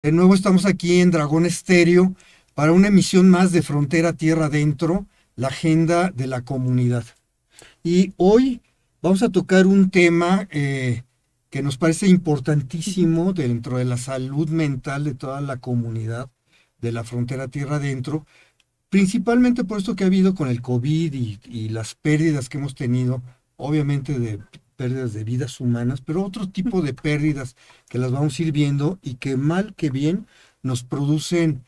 De nuevo estamos aquí en Dragón Estéreo para una emisión más de Frontera Tierra Adentro, la agenda de la comunidad. Y hoy vamos a tocar un tema que nos parece importantísimo dentro de la salud mental de toda la comunidad de la Frontera Tierra Adentro, principalmente por esto que ha habido con el COVID y las pérdidas que hemos tenido, obviamente de pérdidas de vidas humanas, pero otro tipo de pérdidas que las vamos a ir viendo y que mal que bien nos producen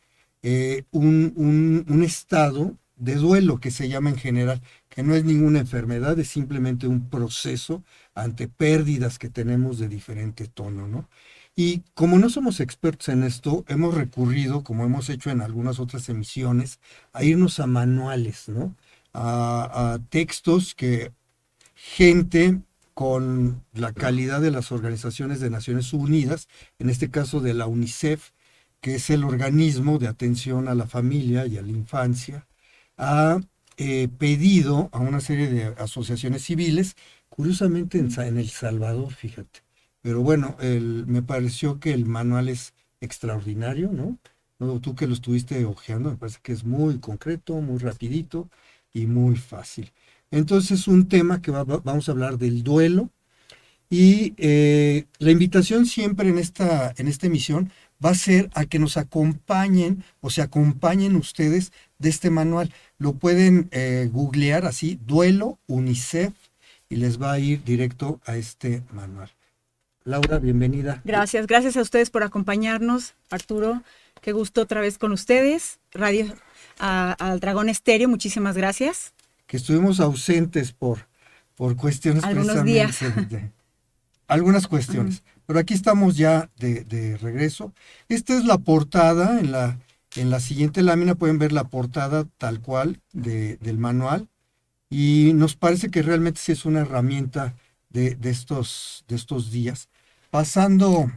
un estado de duelo que se llama en general, que no es ninguna enfermedad, es simplemente un proceso ante pérdidas que tenemos de diferente tono, ¿no? Y como no somos expertos en esto, hemos recurrido, como hemos hecho en algunas otras emisiones, a irnos a manuales, ¿no? A textos que gente con la calidad de las organizaciones de Naciones Unidas, en este caso de la UNICEF, que es el organismo de atención a la familia y a la infancia, ha pedido a una serie de asociaciones civiles, curiosamente en El Salvador, fíjate. Pero bueno, me pareció que el manual es extraordinario, ¿no? No, tú que lo estuviste hojeando, me parece que es muy concreto, muy rapidito y muy fácil. Entonces, un tema que vamos a hablar del duelo y la invitación siempre en esta emisión va a ser a que nos acompañen o se acompañen ustedes de este manual. Lo pueden googlear así, duelo UNICEF, y les va a ir directo a este manual. Laura, bienvenida. Gracias a ustedes por acompañarnos, Arturo. Qué gusto otra vez con ustedes. Radio al Dragón Estéreo, muchísimas gracias. Que estuvimos ausentes por cuestiones Algunos días. precisamente algunas Ujú. cuestiones. Pero aquí estamos ya de regreso. Esta es la portada. En la siguiente lámina pueden ver la portada tal cual del manual. Y nos parece que realmente sí es una herramienta de estos días. Pasando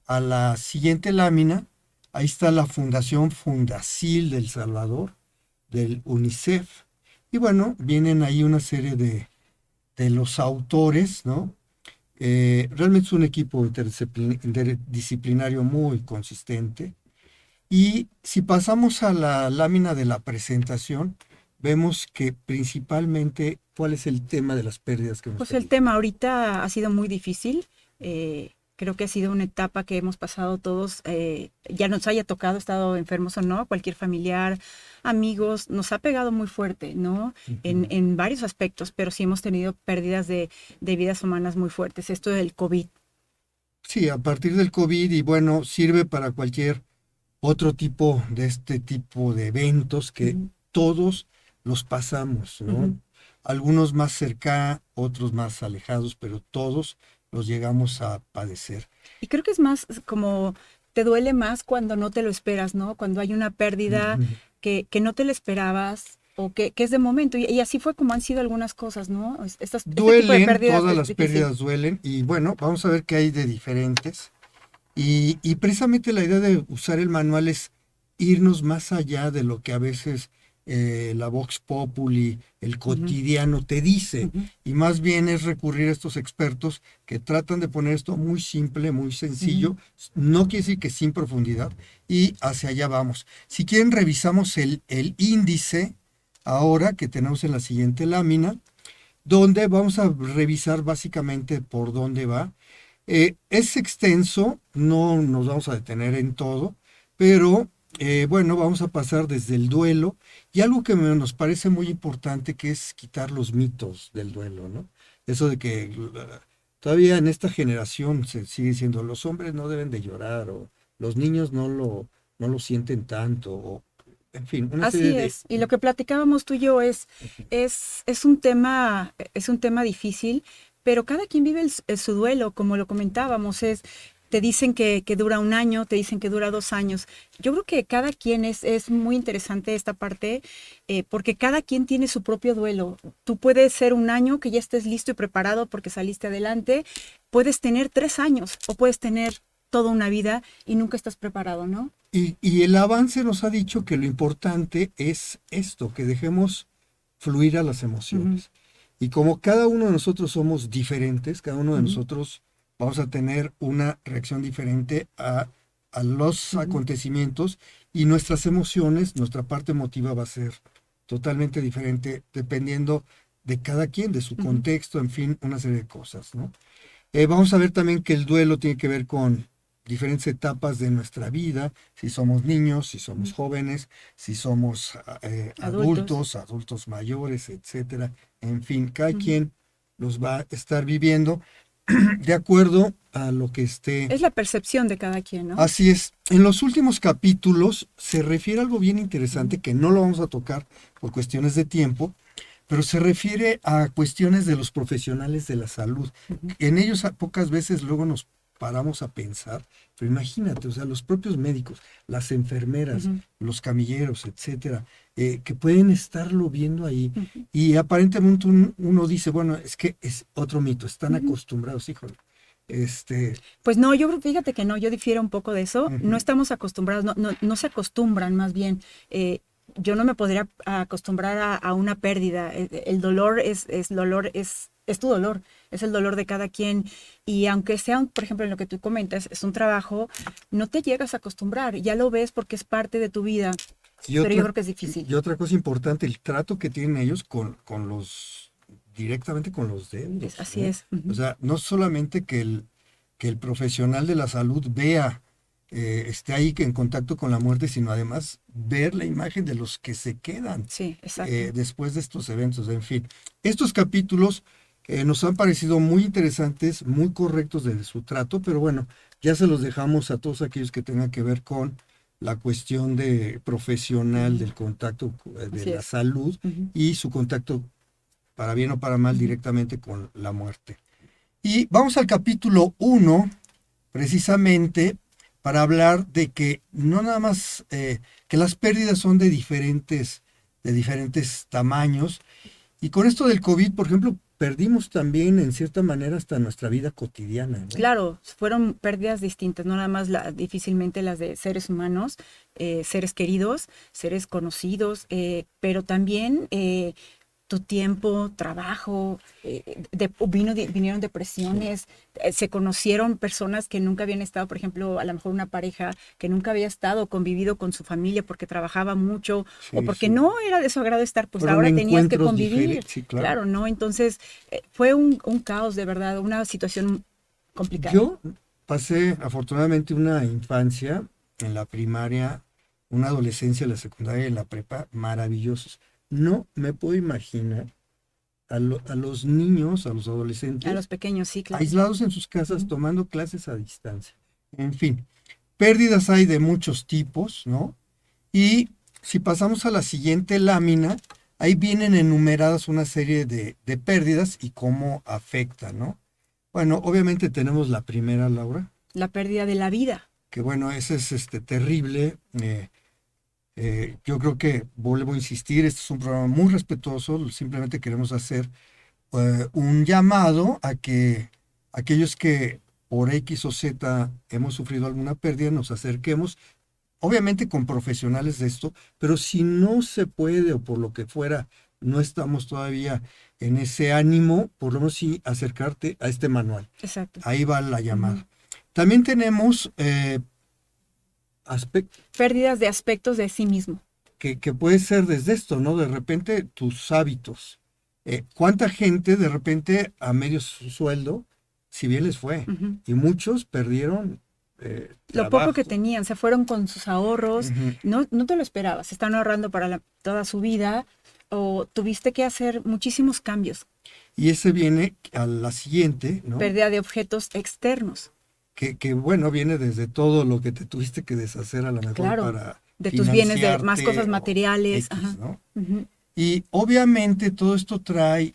a la siguiente lámina, ahí está la Fundación Fundacil del Salvador, del UNICEF. Y bueno, vienen ahí una serie de los autores, ¿no? Realmente es un equipo interdisciplinario muy consistente. Y si pasamos a la lámina de la presentación, vemos que principalmente cuál es el tema de las pérdidas que hemos Pues el tenido. tema ahorita ha sido muy difícil. Creo que ha sido una etapa que hemos pasado todos, ya nos haya tocado, estado enfermos o no, cualquier familiar, amigos, nos ha pegado muy fuerte, ¿no? Ujú. En varios aspectos, pero sí hemos tenido pérdidas de vidas humanas muy fuertes. Esto del COVID. Sí, a partir del COVID y bueno, sirve para cualquier otro tipo de este tipo de eventos que Ujú, todos los pasamos, ¿no? ujú. Algunos más cerca, otros más alejados, pero todos los llegamos a padecer. Y creo que es más como te duele más cuando no te lo esperas, ¿no? Cuando hay una pérdida Ujú. que no te la esperabas o que es de momento. Y así fue como han sido algunas cosas, ¿no? Este tipo de Duelen, pérdidas todas es las difícil. pérdidas duelen y bueno, vamos a ver qué hay de diferentes. Y precisamente la idea de usar el manual es irnos más allá de lo que a veces la Vox Populi, el Ujú, cotidiano te dice, ujú, y más bien es recurrir a estos expertos que tratan de poner esto muy simple, muy ujú. sencillo, no quiere decir que sin profundidad, y hacia allá vamos. Si quieren, revisamos el índice ahora que tenemos en la siguiente lámina, donde vamos a revisar básicamente por dónde va. Es extenso, no nos vamos a detener en todo, pero bueno, vamos a pasar desde el duelo y algo que nos parece muy importante que es quitar los mitos del duelo, ¿no? Eso de que todavía en esta generación se sigue diciendo los hombres no deben de llorar o los niños no lo sienten tanto, o, en fin, una serie Así de... es. Y lo que platicábamos tú y yo es un tema difícil, pero cada quien vive su duelo, como lo comentábamos, te dicen que dura un año, te dicen que dura 2 años. Yo creo que cada quien es muy interesante esta parte, porque cada quien tiene su propio duelo. Tú puedes ser un año que ya estés listo y preparado porque saliste adelante, puedes tener 3 años o puedes tener toda una vida y nunca estás preparado, ¿no? Y el avance nos ha dicho que lo importante es esto, que dejemos fluir a las Ujú, emociones. Y como cada uno de nosotros somos diferentes, cada uno de ujú. nosotros vamos a tener una reacción diferente a a los acontecimientos y nuestras emociones, nuestra parte emotiva va a ser totalmente diferente dependiendo de cada quien, de su contexto, en fin, una serie de cosas, ¿no? Vamos a ver también que el duelo tiene que ver con diferentes etapas de nuestra vida, si somos niños, si somos jóvenes, si somos Adultos. adultos mayores, etcétera. En fin, cada quien los va a estar viviendo de acuerdo a lo que esté. Es la percepción de cada quien, ¿no? Así es. En los últimos capítulos se refiere a algo bien interesante que no lo vamos a tocar por cuestiones de tiempo, pero se refiere a cuestiones de los profesionales de la salud. En ellos pocas veces luego nos paramos a pensar, pero imagínate, o sea, los propios médicos, las enfermeras, los camilleros, etcétera, que pueden estarlo viendo ahí y aparentemente uno dice, bueno, es que es otro mito, están acostumbrados, híjole. Pues no, fíjate que no, yo difiero un poco de eso. No estamos acostumbrados, no se acostumbran más bien. Yo no me podría acostumbrar a una pérdida. El dolor es dolor, es tu dolor, es el dolor de cada quien. Y aunque sea, por ejemplo, en lo que tú comentas, es un trabajo, no te llegas a acostumbrar. Ya lo ves porque es parte de tu vida. Pero yo creo que es difícil. Y otra cosa importante, el trato que tienen ellos con directamente con los deudos. Así es. O sea, no solamente que el profesional de la salud vea, esté ahí en contacto con la muerte, sino además ver la imagen de los que se quedan Sí, exacto. después de estos eventos. En fin, estos capítulos nos han parecido muy interesantes, muy correctos desde su trato, pero bueno, ya se los dejamos a todos aquellos que tengan que ver con la cuestión de profesional del contacto de la salud y su contacto para bien o para mal directamente con la muerte. Y vamos al capítulo 1, precisamente para hablar de que no nada más, que las pérdidas son de diferentes tamaños. Y con esto del COVID, por ejemplo, perdimos también en cierta manera hasta nuestra vida cotidiana, ¿no? Claro, fueron pérdidas distintas, no nada más difícilmente las de seres humanos, seres queridos, seres conocidos, pero también tu tiempo, trabajo, vinieron depresiones, se conocieron personas que nunca habían estado, por ejemplo, a lo mejor una pareja que nunca había estado, convivido con su familia porque trabajaba mucho o porque no era de su agrado estar, pues Fueron ahora tenías que encuentros convivir. Sí, claro, ¿no? Entonces fue un caos, de verdad, una situación complicada. Yo pasé afortunadamente una infancia en la primaria, una adolescencia en la secundaria y en la prepa maravillosos. No me puedo imaginar a los niños, a los adolescentes, A los pequeños, sí, claro. aislados en sus casas tomando clases a distancia. En fin, pérdidas hay de muchos tipos, ¿no? Y si pasamos a la siguiente lámina, ahí vienen enumeradas una serie de pérdidas y cómo afectan, ¿no? Bueno, obviamente tenemos la primera, Laura. La pérdida de la vida. Que bueno, esa es terrible. Yo creo que, vuelvo a insistir, este es un programa muy respetuoso, simplemente queremos hacer un llamado a que aquellos que por X o Z hemos sufrido alguna pérdida nos acerquemos, obviamente con profesionales de esto, pero si no se puede o por lo que fuera, no estamos todavía en ese ánimo, por lo menos sí acercarte a este manual. Exacto. Ahí va la llamada. También tenemos pérdidas de aspectos de sí mismo. Que puede ser desde esto, ¿no? De repente tus hábitos. ¿Cuánta gente de repente a medio sueldo, si bien les fue? Y muchos perdieron lo poco que tenían, se fueron con sus ahorros, no te lo esperabas, están ahorrando para toda su vida o tuviste que hacer muchísimos cambios. Y ese viene a la siguiente, ¿no? Pérdida de objetos externos. Que bueno, viene desde todo lo que te tuviste que deshacer a lo mejor para de tus bienes, de más cosas materiales. X, ¿no? Y obviamente todo esto trae,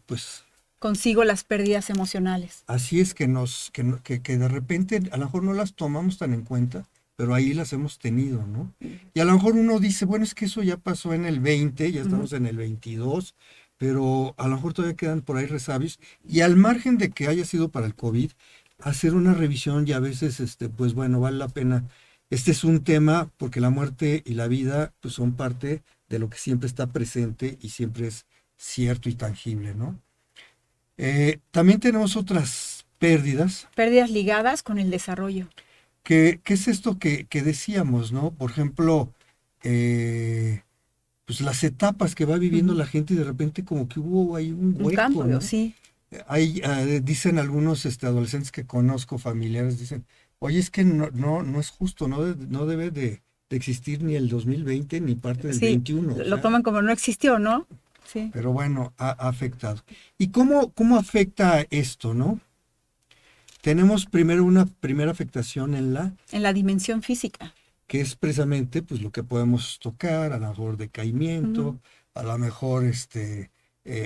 pues... consigo las pérdidas emocionales. Así es que de repente a lo mejor no las tomamos tan en cuenta, pero ahí las hemos tenido, ¿no? Y a lo mejor uno dice, bueno, es que eso ya pasó en el 20, ya estamos en el 22, pero a lo mejor todavía quedan por ahí resabios. Y al margen de que haya sido para el COVID, hacer una revisión y a veces, pues bueno, vale la pena. Este es un tema porque la muerte y la vida pues son parte de lo que siempre está presente y siempre es cierto y tangible, ¿no? También tenemos otras pérdidas. Pérdidas ligadas con el desarrollo. ¿Qué es esto que decíamos, ¿no? Por ejemplo, eh, pues las etapas que va viviendo Ujú. la gente y de repente como que hubo ahí un Un hueco, cambio, ¿no? sí. Hay, dicen algunos adolescentes que conozco, familiares, dicen, oye, es que no es justo, no debe de existir ni el 2020 ni parte del Sí, 21, o lo sea, toman como no existió, ¿no? Sí. pero bueno, ha afectado. ¿Y cómo afecta esto, no? Tenemos primero una primera afectación en la En la dimensión física. que es precisamente pues lo que podemos tocar, a lo mejor Ujú. decaimiento, a lo mejor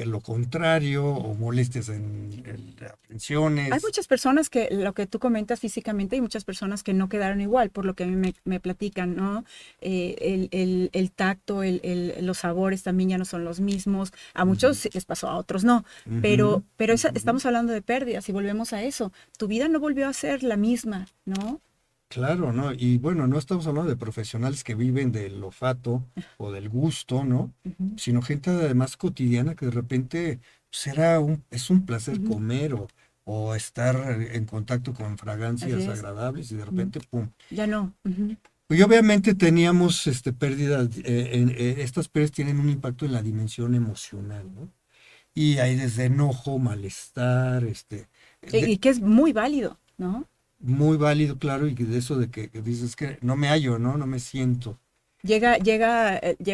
lo contrario, o molestias en Hay aprensiones. muchas personas que, lo que tú comentas físicamente, hay muchas personas que no quedaron igual, por lo que a mí me platican, ¿no? El tacto, los sabores también ya no son los mismos. A muchos Ujú, sí les pasó, a otros no. ujú, ujú. Estamos hablando de pérdidas y volvemos a eso. Tu vida no volvió a ser la misma, ¿no? Claro, ¿no? Y bueno, no estamos hablando de profesionales que viven del olfato o del gusto, ¿no? Ujú, Sino gente además cotidiana que de repente pues, es un placer ujú. comer o estar en contacto con Así fragancias es. agradables y de Ujú. repente, ¡pum! Ya no. Ujú, Y obviamente teníamos pérdidas, estas pérdidas tienen un impacto en la dimensión emocional, ¿no? Y hay desde enojo, malestar, y que es muy válido, ¿no? muy válido, claro, y de eso de que dices que no me hallo, ¿no? No me siento. Llega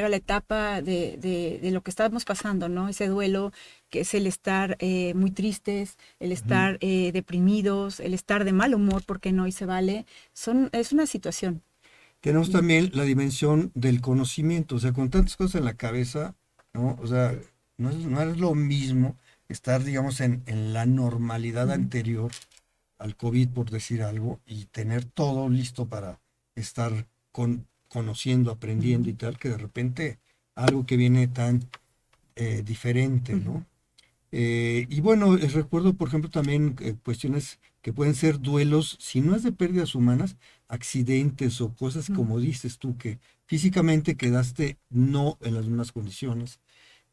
la etapa de lo que estamos pasando, ¿no? Ese duelo que es el estar muy tristes, el Ujú. estar deprimidos, el estar de mal humor porque no y se vale. Es una situación. Tenemos Y, también la dimensión del conocimiento, o sea, con tantas cosas en la cabeza, ¿no? O sea, no es lo mismo estar, digamos, en la normalidad ujú, anterior al COVID, por decir algo, y tener todo listo para estar conociendo, aprendiendo y ujú, tal, que de repente algo que viene tan diferente, ujú, ¿no? Y bueno, recuerdo, por ejemplo, también cuestiones que pueden ser duelos, si no es de pérdidas humanas, accidentes o cosas ujú. como dices tú, que físicamente quedaste no en las mismas condiciones.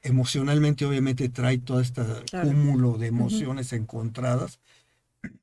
Emocionalmente, obviamente, trae todo este Claro. cúmulo de Ujú. emociones encontradas.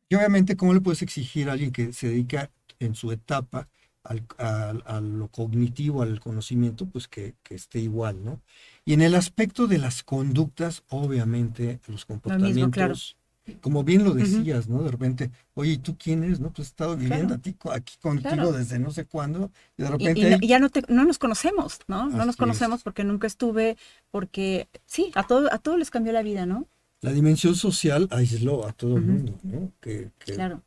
Y obviamente, ¿cómo le puedes exigir a alguien que se dedica en su etapa a lo cognitivo, al conocimiento, pues que esté igual, ¿no? Y en el aspecto de las conductas, obviamente, los Lo mismo, claro. comportamientos, como bien lo Ujú. decías, ¿no? De repente, oye, ¿y tú quién eres? ¿No? Pues he estado viviendo Claro, aquí contigo claro. desde no sé cuándo, y de Y, repente y ahí, ya no nos conocemos, ¿no? No nos así conocemos es. porque nunca estuve, porque sí, a todos les cambió la vida, ¿no? La dimensión social aisló a todo el Ujú, mundo, ¿no? Que claro,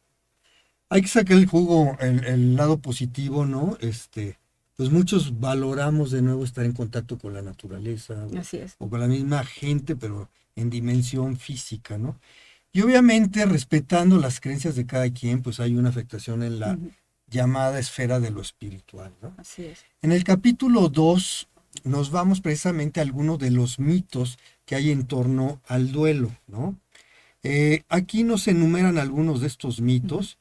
hay que sacar el jugo, el lado positivo, ¿no? Pues muchos valoramos de nuevo estar en contacto con la naturaleza así es. o con la misma gente, pero en dimensión física, ¿no? Y obviamente respetando las creencias de cada quien, pues hay una afectación en la Ujú, llamada esfera de lo espiritual, ¿no? así es. En el capítulo 2 nos vamos precisamente a algunos de los mitos que hay en torno al duelo, ¿no? Aquí nos enumeran algunos de estos Ujú. mitos.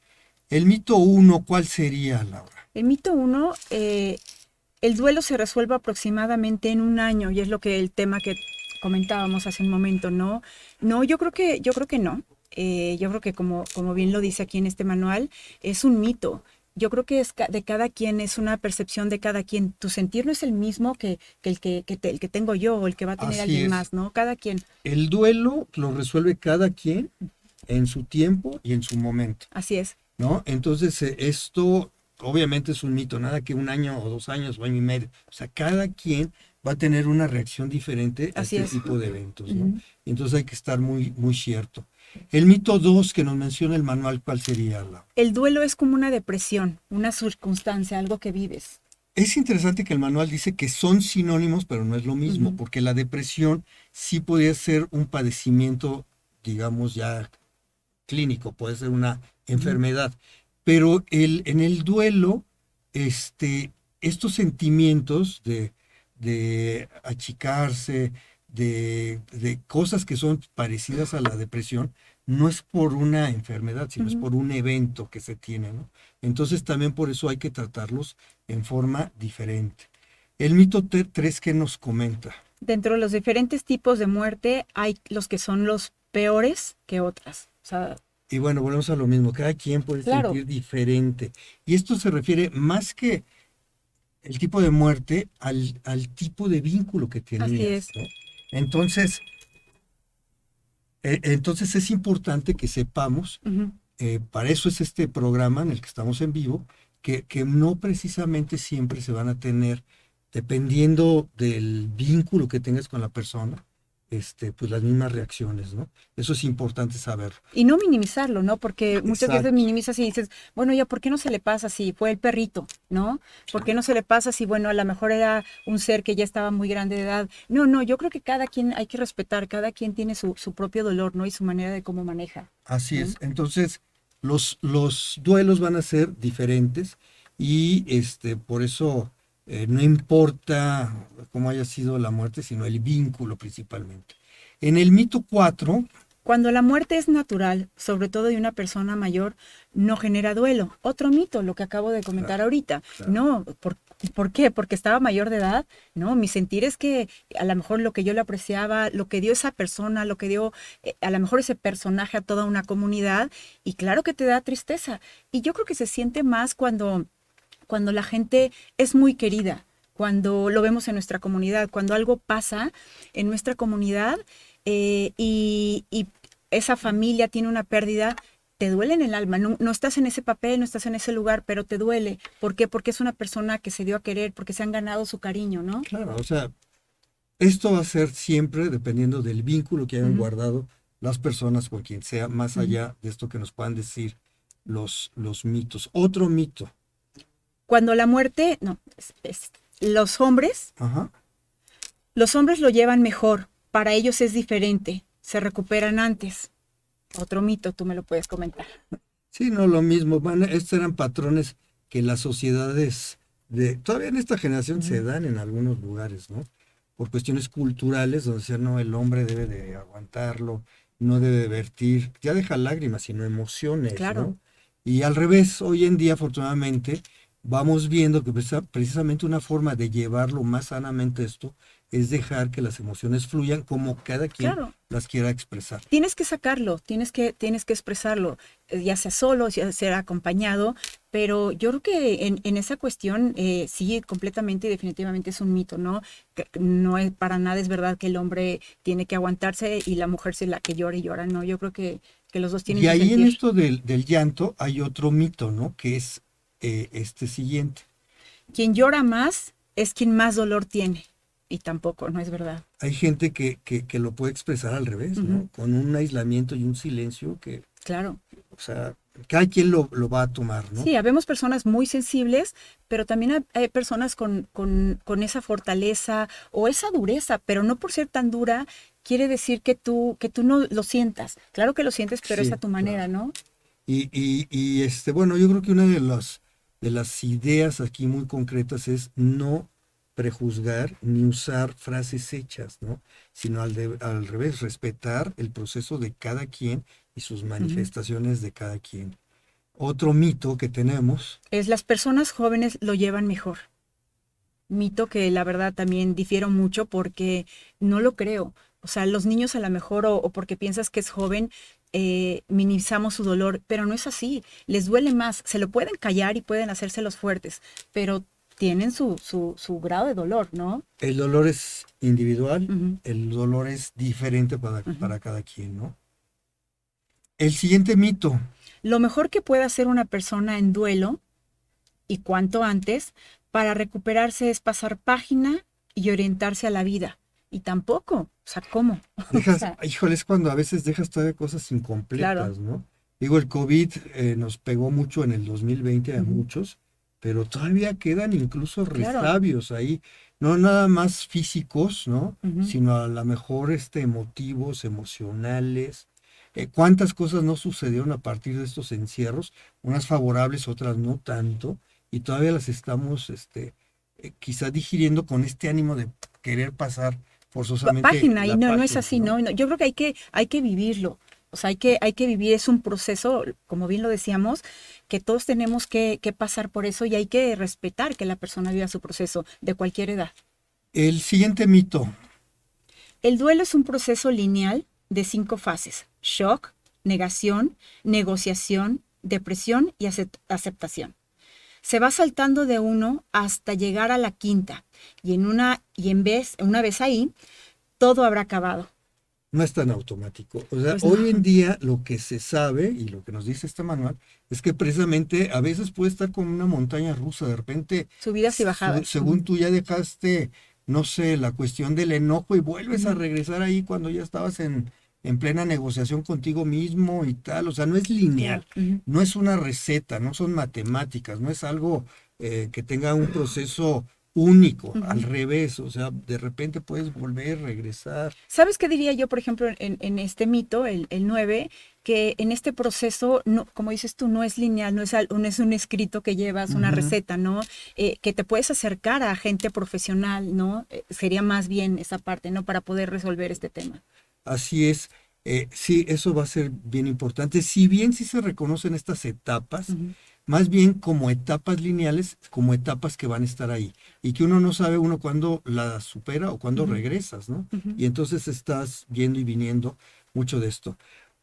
El mito uno, ¿cuál sería, Laura? El mito uno, el duelo se resuelve aproximadamente en un año, y es lo que el tema que comentábamos hace un momento, ¿no? No, yo creo que no. Yo creo que como bien lo dice aquí en este manual, es un mito. Yo creo que es de cada quien, es una percepción de cada quien. Tu sentir no es el mismo que el que tengo yo o el que va a tener Así alguien es. más, ¿no? Cada quien. El duelo lo resuelve cada quien en su tiempo y en su momento, Así es, ¿no? Entonces, esto obviamente es un mito, nada que un año o 2 años o año y medio. O sea, cada quien va a tener una reacción diferente a así este es. tipo de eventos, ¿no? Ujú. Entonces hay que estar muy, muy cierto. El mito 2 que nos menciona el manual, ¿cuál sería, Laura? El duelo es como una depresión, una circunstancia, algo que vives. Es interesante que el manual dice que son sinónimos, pero no es lo mismo, Ujú, porque la depresión sí podría ser un padecimiento, digamos, ya clínico, puede ser una ujú, enfermedad, pero en el duelo, este, estos sentimientos de achicarse, de cosas que son parecidas a la depresión, no es por una enfermedad, sino es ujú. por un evento que se tiene, ¿no? Entonces también por eso hay que tratarlos en forma diferente. El mito 3 que nos comenta. Dentro de los diferentes tipos de muerte hay los que son los peores que otras. O sea, Y bueno, volvemos a lo mismo, cada quien puede Claro, sentir diferente. Y esto se refiere más que el tipo de muerte al tipo de vínculo que así tenías, es. ¿no? Entonces, entonces es importante que sepamos, Ujú. para eso es este programa en el que estamos en vivo, que no precisamente siempre se van a tener, dependiendo del vínculo que tengas con la persona, pues las mismas reacciones, ¿no? Eso es importante saberlo. Y no minimizarlo, ¿no? Porque muchas veces Exacto. minimizas y dices, bueno, ya, ¿por qué no se le pasa si fue el perrito, ¿no? ¿Por qué no se le pasa si, bueno, a lo mejor era un ser que ya estaba muy grande de edad? No, no, yo creo que cada quien hay que respetar, cada quien tiene su propio dolor, ¿no? Y su manera de cómo maneja, Así ¿no? es. Entonces, los duelos van a ser diferentes y por eso no importa cómo haya sido la muerte, sino el vínculo principalmente. En el mito 4, Cuando la muerte es natural, sobre todo de una persona mayor, no genera duelo. Otro mito, lo que acabo de comentar claro, ahorita. claro. No, ¿por qué? Porque estaba mayor de edad. No, mi sentir es que a lo mejor lo que yo le apreciaba, lo que dio esa persona, lo que dio a lo mejor ese personaje a toda una comunidad, y claro que te da tristeza. Y yo creo que se siente más cuando la gente es muy querida, cuando lo vemos en nuestra comunidad, cuando algo pasa en nuestra comunidad y esa familia tiene una pérdida, te duele en el alma. No, no estás en ese papel, no estás en ese lugar, pero te duele. ¿Por qué? Porque es una persona que se dio a querer, porque se han ganado su cariño, ¿no? Claro, o sea, esto va a ser siempre dependiendo del vínculo que hayan Ujú, guardado las personas con quien sea, más ujú. allá de esto que nos puedan decir los mitos. Otro mito. Cuando la muerte, no, Ajá. los hombres lo llevan mejor, para ellos es diferente, se recuperan antes. Otro mito, tú me lo puedes comentar. Sí, no, lo mismo. Bueno, estos eran patrones que las sociedades todavía en esta generación se Ujú. dan en algunos lugares, ¿no? Por cuestiones culturales, donde decían, no, el hombre debe de aguantarlo, no debe de vertir, ya deja lágrimas, sino emociones, Claro. ¿no? Y al revés, hoy en día, afortunadamente, vamos viendo que precisamente una forma de llevarlo más sanamente esto es dejar que las emociones fluyan como cada quien Claro, las quiera expresar. tienes que sacarlo, tienes que expresarlo, ya sea solo, ya sea acompañado, pero yo creo que en esa cuestión sí, completamente y definitivamente es un mito, ¿no? Que no es para nada es verdad que el hombre tiene que aguantarse y la mujer es la que llora y llora, no, yo creo que los dos tienen Y que ahí en sentir. esto del llanto hay otro mito, ¿no? Que es este siguiente. Quien llora más es quien más dolor tiene, y tampoco, no es verdad. Hay gente que lo puede expresar al revés, Ujú, ¿no? Con un aislamiento y un silencio que, claro. o sea, cada quien lo va a tomar, ¿no? Sí, habemos personas muy sensibles, pero también hay personas con esa fortaleza o esa dureza, pero no por ser tan dura quiere decir que tú no lo sientas. Claro que lo sientes, pero es a Sí, tu claro. manera, ¿no? Bueno, yo creo que una de las ideas aquí muy concretas es no prejuzgar ni usar frases hechas, ¿no? Sino al revés, respetar el proceso de cada quien y sus Ujú. manifestaciones de cada quien. Otro mito que tenemos, Es las personas jóvenes lo llevan mejor. Mito que la verdad también difiero mucho porque no lo creo. O sea, los niños a lo mejor o porque piensas que es joven, minimizamos su dolor, pero no es así. Les duele más. Se lo pueden callar y pueden hacerse los fuertes, pero tienen su grado de dolor, ¿no? el dolor es individual, Ujú, el dolor es diferente ujú. para cada quien, ¿no? El siguiente mito, Lo mejor que puede hacer una persona en duelo, y cuanto antes, para recuperarse es pasar página y orientarse a la vida. Y tampoco, o sea, ¿cómo? O sea, híjole, es cuando a veces dejas todavía cosas claro. incompletas, ¿no? Digo, el COVID nos pegó mucho en el 2020 a Ujú, muchos, pero todavía quedan incluso claro. resabios ahí, no nada más físicos, ¿no? Ujú. Sino a lo mejor emotivos, emocionales. ¿Cuántas cosas no sucedieron a partir de estos encierros? Unas favorables, otras no tanto, y todavía las estamos, quizá digiriendo con este ánimo de querer pasar forzosamente Página, y la no, no es página, así, ¿no? no, no. Yo creo que hay que vivirlo. O sea, hay que vivir, es un proceso, como bien lo decíamos, que todos tenemos que pasar por eso y hay que respetar que la persona viva su proceso de cualquier edad. El siguiente mito, El duelo es un proceso lineal de 5 fases: shock, negación, negociación, depresión y aceptación. Se va saltando de uno hasta llegar a la quinta y una vez ahí, todo habrá acabado. No es tan automático. O sea, Pues no. hoy en día lo que se sabe y lo que nos dice este manual es que precisamente a veces puede estar con una montaña rusa. De repente, Subidas y bajadas. según tú ya dejaste, no sé, la cuestión del enojo y vuelves a Ujú. regresar ahí cuando ya estabas en plena negociación contigo mismo y tal. O sea, no es lineal, Claro. Ujú. no es una receta, no son matemáticas, no es algo que tenga un proceso único, al Ujú. revés. O sea, de repente puedes volver, regresar. ¿Sabes qué diría yo, por ejemplo, en este mito, el 9, que en este proceso, no, como dices tú, no es lineal, no es un escrito que llevas, una Ujú. receta, ¿no? Que te puedes acercar a gente profesional, ¿no? Sería más bien esa parte, ¿no? Para poder resolver este tema. Así es. Sí, eso va a ser bien importante. Si bien sí se reconocen estas etapas, Ujú. más bien como etapas lineales, como etapas que van a estar ahí. Y que uno no sabe uno cuándo las supera o cuándo Ujú. regresas, ¿no? Ujú. Y entonces estás yendo y viniendo mucho de esto.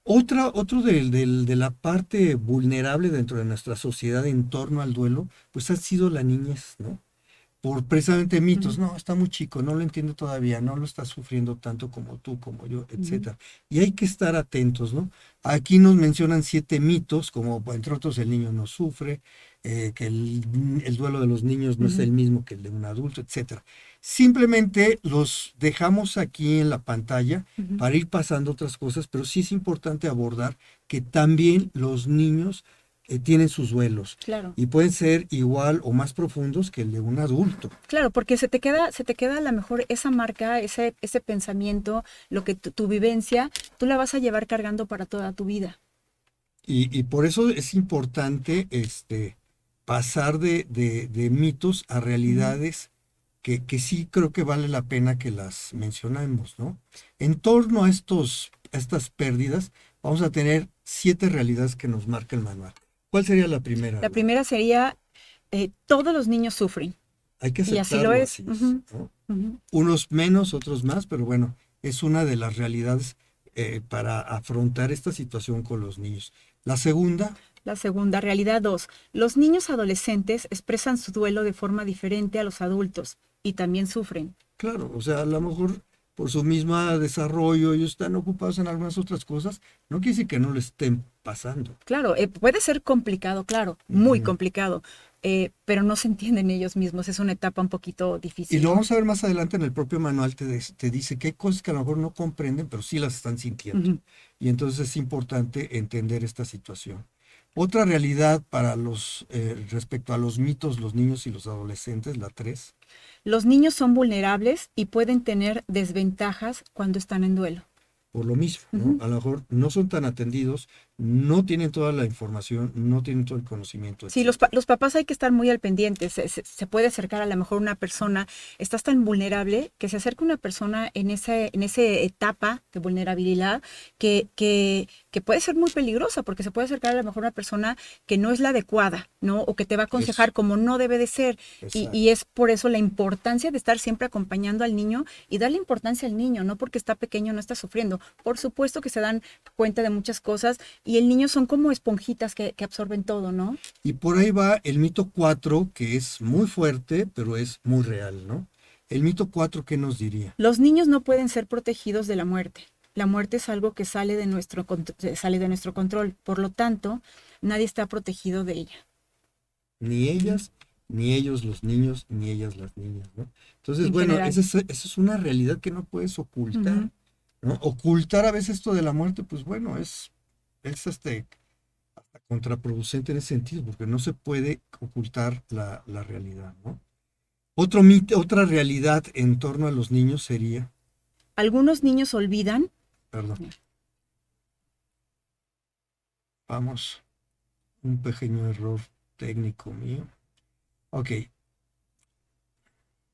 Otro de la parte vulnerable dentro de nuestra sociedad en torno al duelo, pues ha sido la niñez, ¿no? Por precisamente mitos, Ujú. no, está muy chico, no lo entiende todavía, no lo está sufriendo tanto como tú, como yo, Ujú. etcétera. Y hay que estar atentos, ¿no? Aquí nos mencionan 7 mitos, como entre otros el niño no sufre, que el duelo de los niños no es Ujú. el mismo que el de un adulto, etcétera. Simplemente los dejamos aquí en la pantalla Ujú. para ir pasando otras cosas, pero sí es importante abordar que también los niños tienen sus duelos Claro. y pueden ser igual o más profundos que el de un adulto. Claro, porque se te queda a lo mejor esa marca, ese pensamiento, lo que tu vivencia, tú la vas a llevar cargando para toda tu vida. Y por eso es importante pasar de mitos a Ujú. realidades que sí creo que vale la pena que las mencionemos, ¿no? En torno a estas pérdidas, vamos a tener 7 realidades que nos marca el manual. ¿Cuál sería la primera, La Laura? primera sería, todos los niños sufren. Hay que Y así lo aceptarlo es. así, Ujú. ¿no? Ujú. Unos menos, otros más, pero bueno, es una de las realidades para afrontar esta situación con los niños. La segunda, La segunda, realidad 2. Los niños adolescentes expresan su duelo de forma diferente a los adultos y también sufren. claro, o sea, a lo mejor por su misma desarrollo, ellos están ocupados en algunas otras cosas, no quiere decir que no le estén pasando. Claro, puede ser complicado, claro, muy Ujú. complicado, pero no se entienden ellos mismos. Es una etapa un poquito Y difícil, lo ¿no? vamos a ver más adelante en el propio manual, te dice que hay cosas que a lo mejor no comprenden, pero sí las están sintiendo. Ujú. Y entonces es importante entender esta situación. Otra realidad para respecto a los mitos, los niños y los adolescentes, la 3. Los niños son vulnerables y pueden tener desventajas cuando están en duelo. Por lo mismo, ¿no? Ujú. A lo mejor no son tan atendidos, no tienen toda la información, no tienen todo el conocimiento, Sí, etcétera. los papás hay que estar muy al pendiente. Se puede acercar a lo mejor una persona, estás tan vulnerable que se acerca una persona en esa etapa de vulnerabilidad que puede ser muy peligrosa porque se puede acercar a lo mejor una persona que no es la adecuada, ¿no? O que te va a Eso, aconsejar como no debe de ser. Y exacto. es por eso la importancia de estar siempre acompañando al niño y darle importancia al niño, no porque está pequeño no está sufriendo. Por supuesto que se dan cuenta de muchas cosas y el niño son como esponjitas que absorben todo, ¿no? Y por ahí va el mito 4, que es muy fuerte, pero es muy real, ¿no? El mito 4, ¿qué nos diría? Los niños no pueden ser protegidos de la muerte. La muerte es algo que sale de nuestro control. Por lo tanto, nadie está protegido de ella. Ni Ujú. ellas, ni ellos los niños, ni ellas las niñas, ¿no? Entonces, En bueno, general. esa es una realidad que no puedes ocultar, Ujú. ¿no? Ocultar a veces esto de la muerte, pues bueno, es contraproducente en ese sentido, porque no se puede ocultar la realidad, ¿no? Otra realidad en torno a los niños sería, Algunos niños olvidan, perdón, vamos, un pequeño error técnico mío. Ok,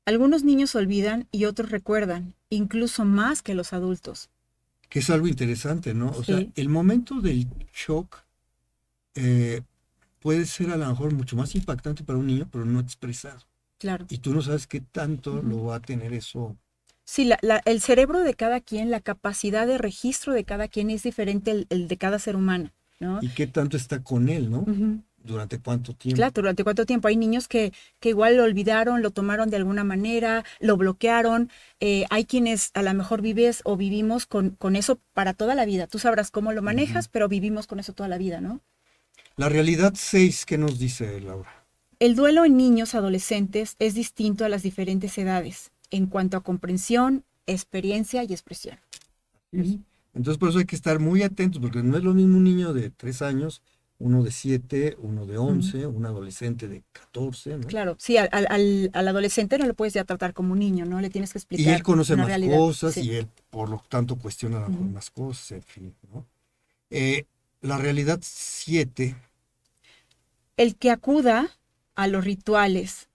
algunos niños olvidan y otros recuerdan, incluso más que los adultos. que es algo interesante, ¿no? O sea, Sí, el momento del shock eh, puede ser a lo mejor mucho más impactante para un niño, pero no expresado. claro. Y tú no sabes qué tanto Ujú. lo va a tener eso Sí, el cerebro de cada quien, la capacidad de registro de cada quien es diferente el de cada ser humano, ¿no? ¿Y qué tanto está con él, no? Ujú. ¿Durante cuánto tiempo? Claro, ¿durante cuánto tiempo? Hay niños que igual lo olvidaron, lo tomaron de alguna manera, lo bloquearon. Hay quienes a lo mejor vives o vivimos con eso para toda la vida. Tú sabrás cómo lo Ujú. manejas, pero vivimos con eso toda la vida, ¿no? La realidad 6, ¿qué nos dice Laura? El duelo en niños adolescentes es distinto a las diferentes edades en cuanto a comprensión, experiencia y expresión. Así es. Ujú. Entonces por eso hay que estar muy atentos, porque no es lo mismo un niño de 3 años, uno de 7, uno de Ujú. 11, un adolescente de 14, ¿no? Claro, sí, al adolescente no lo puedes ya tratar como un niño, ¿no? Le tienes que Y él explicar conoce una más realidad. cosas Sí. y él, por lo tanto, cuestiona a lo mejor Ujú. más cosas, en fin, ¿no? Eh, la realidad 7, El que acuda a los rituales,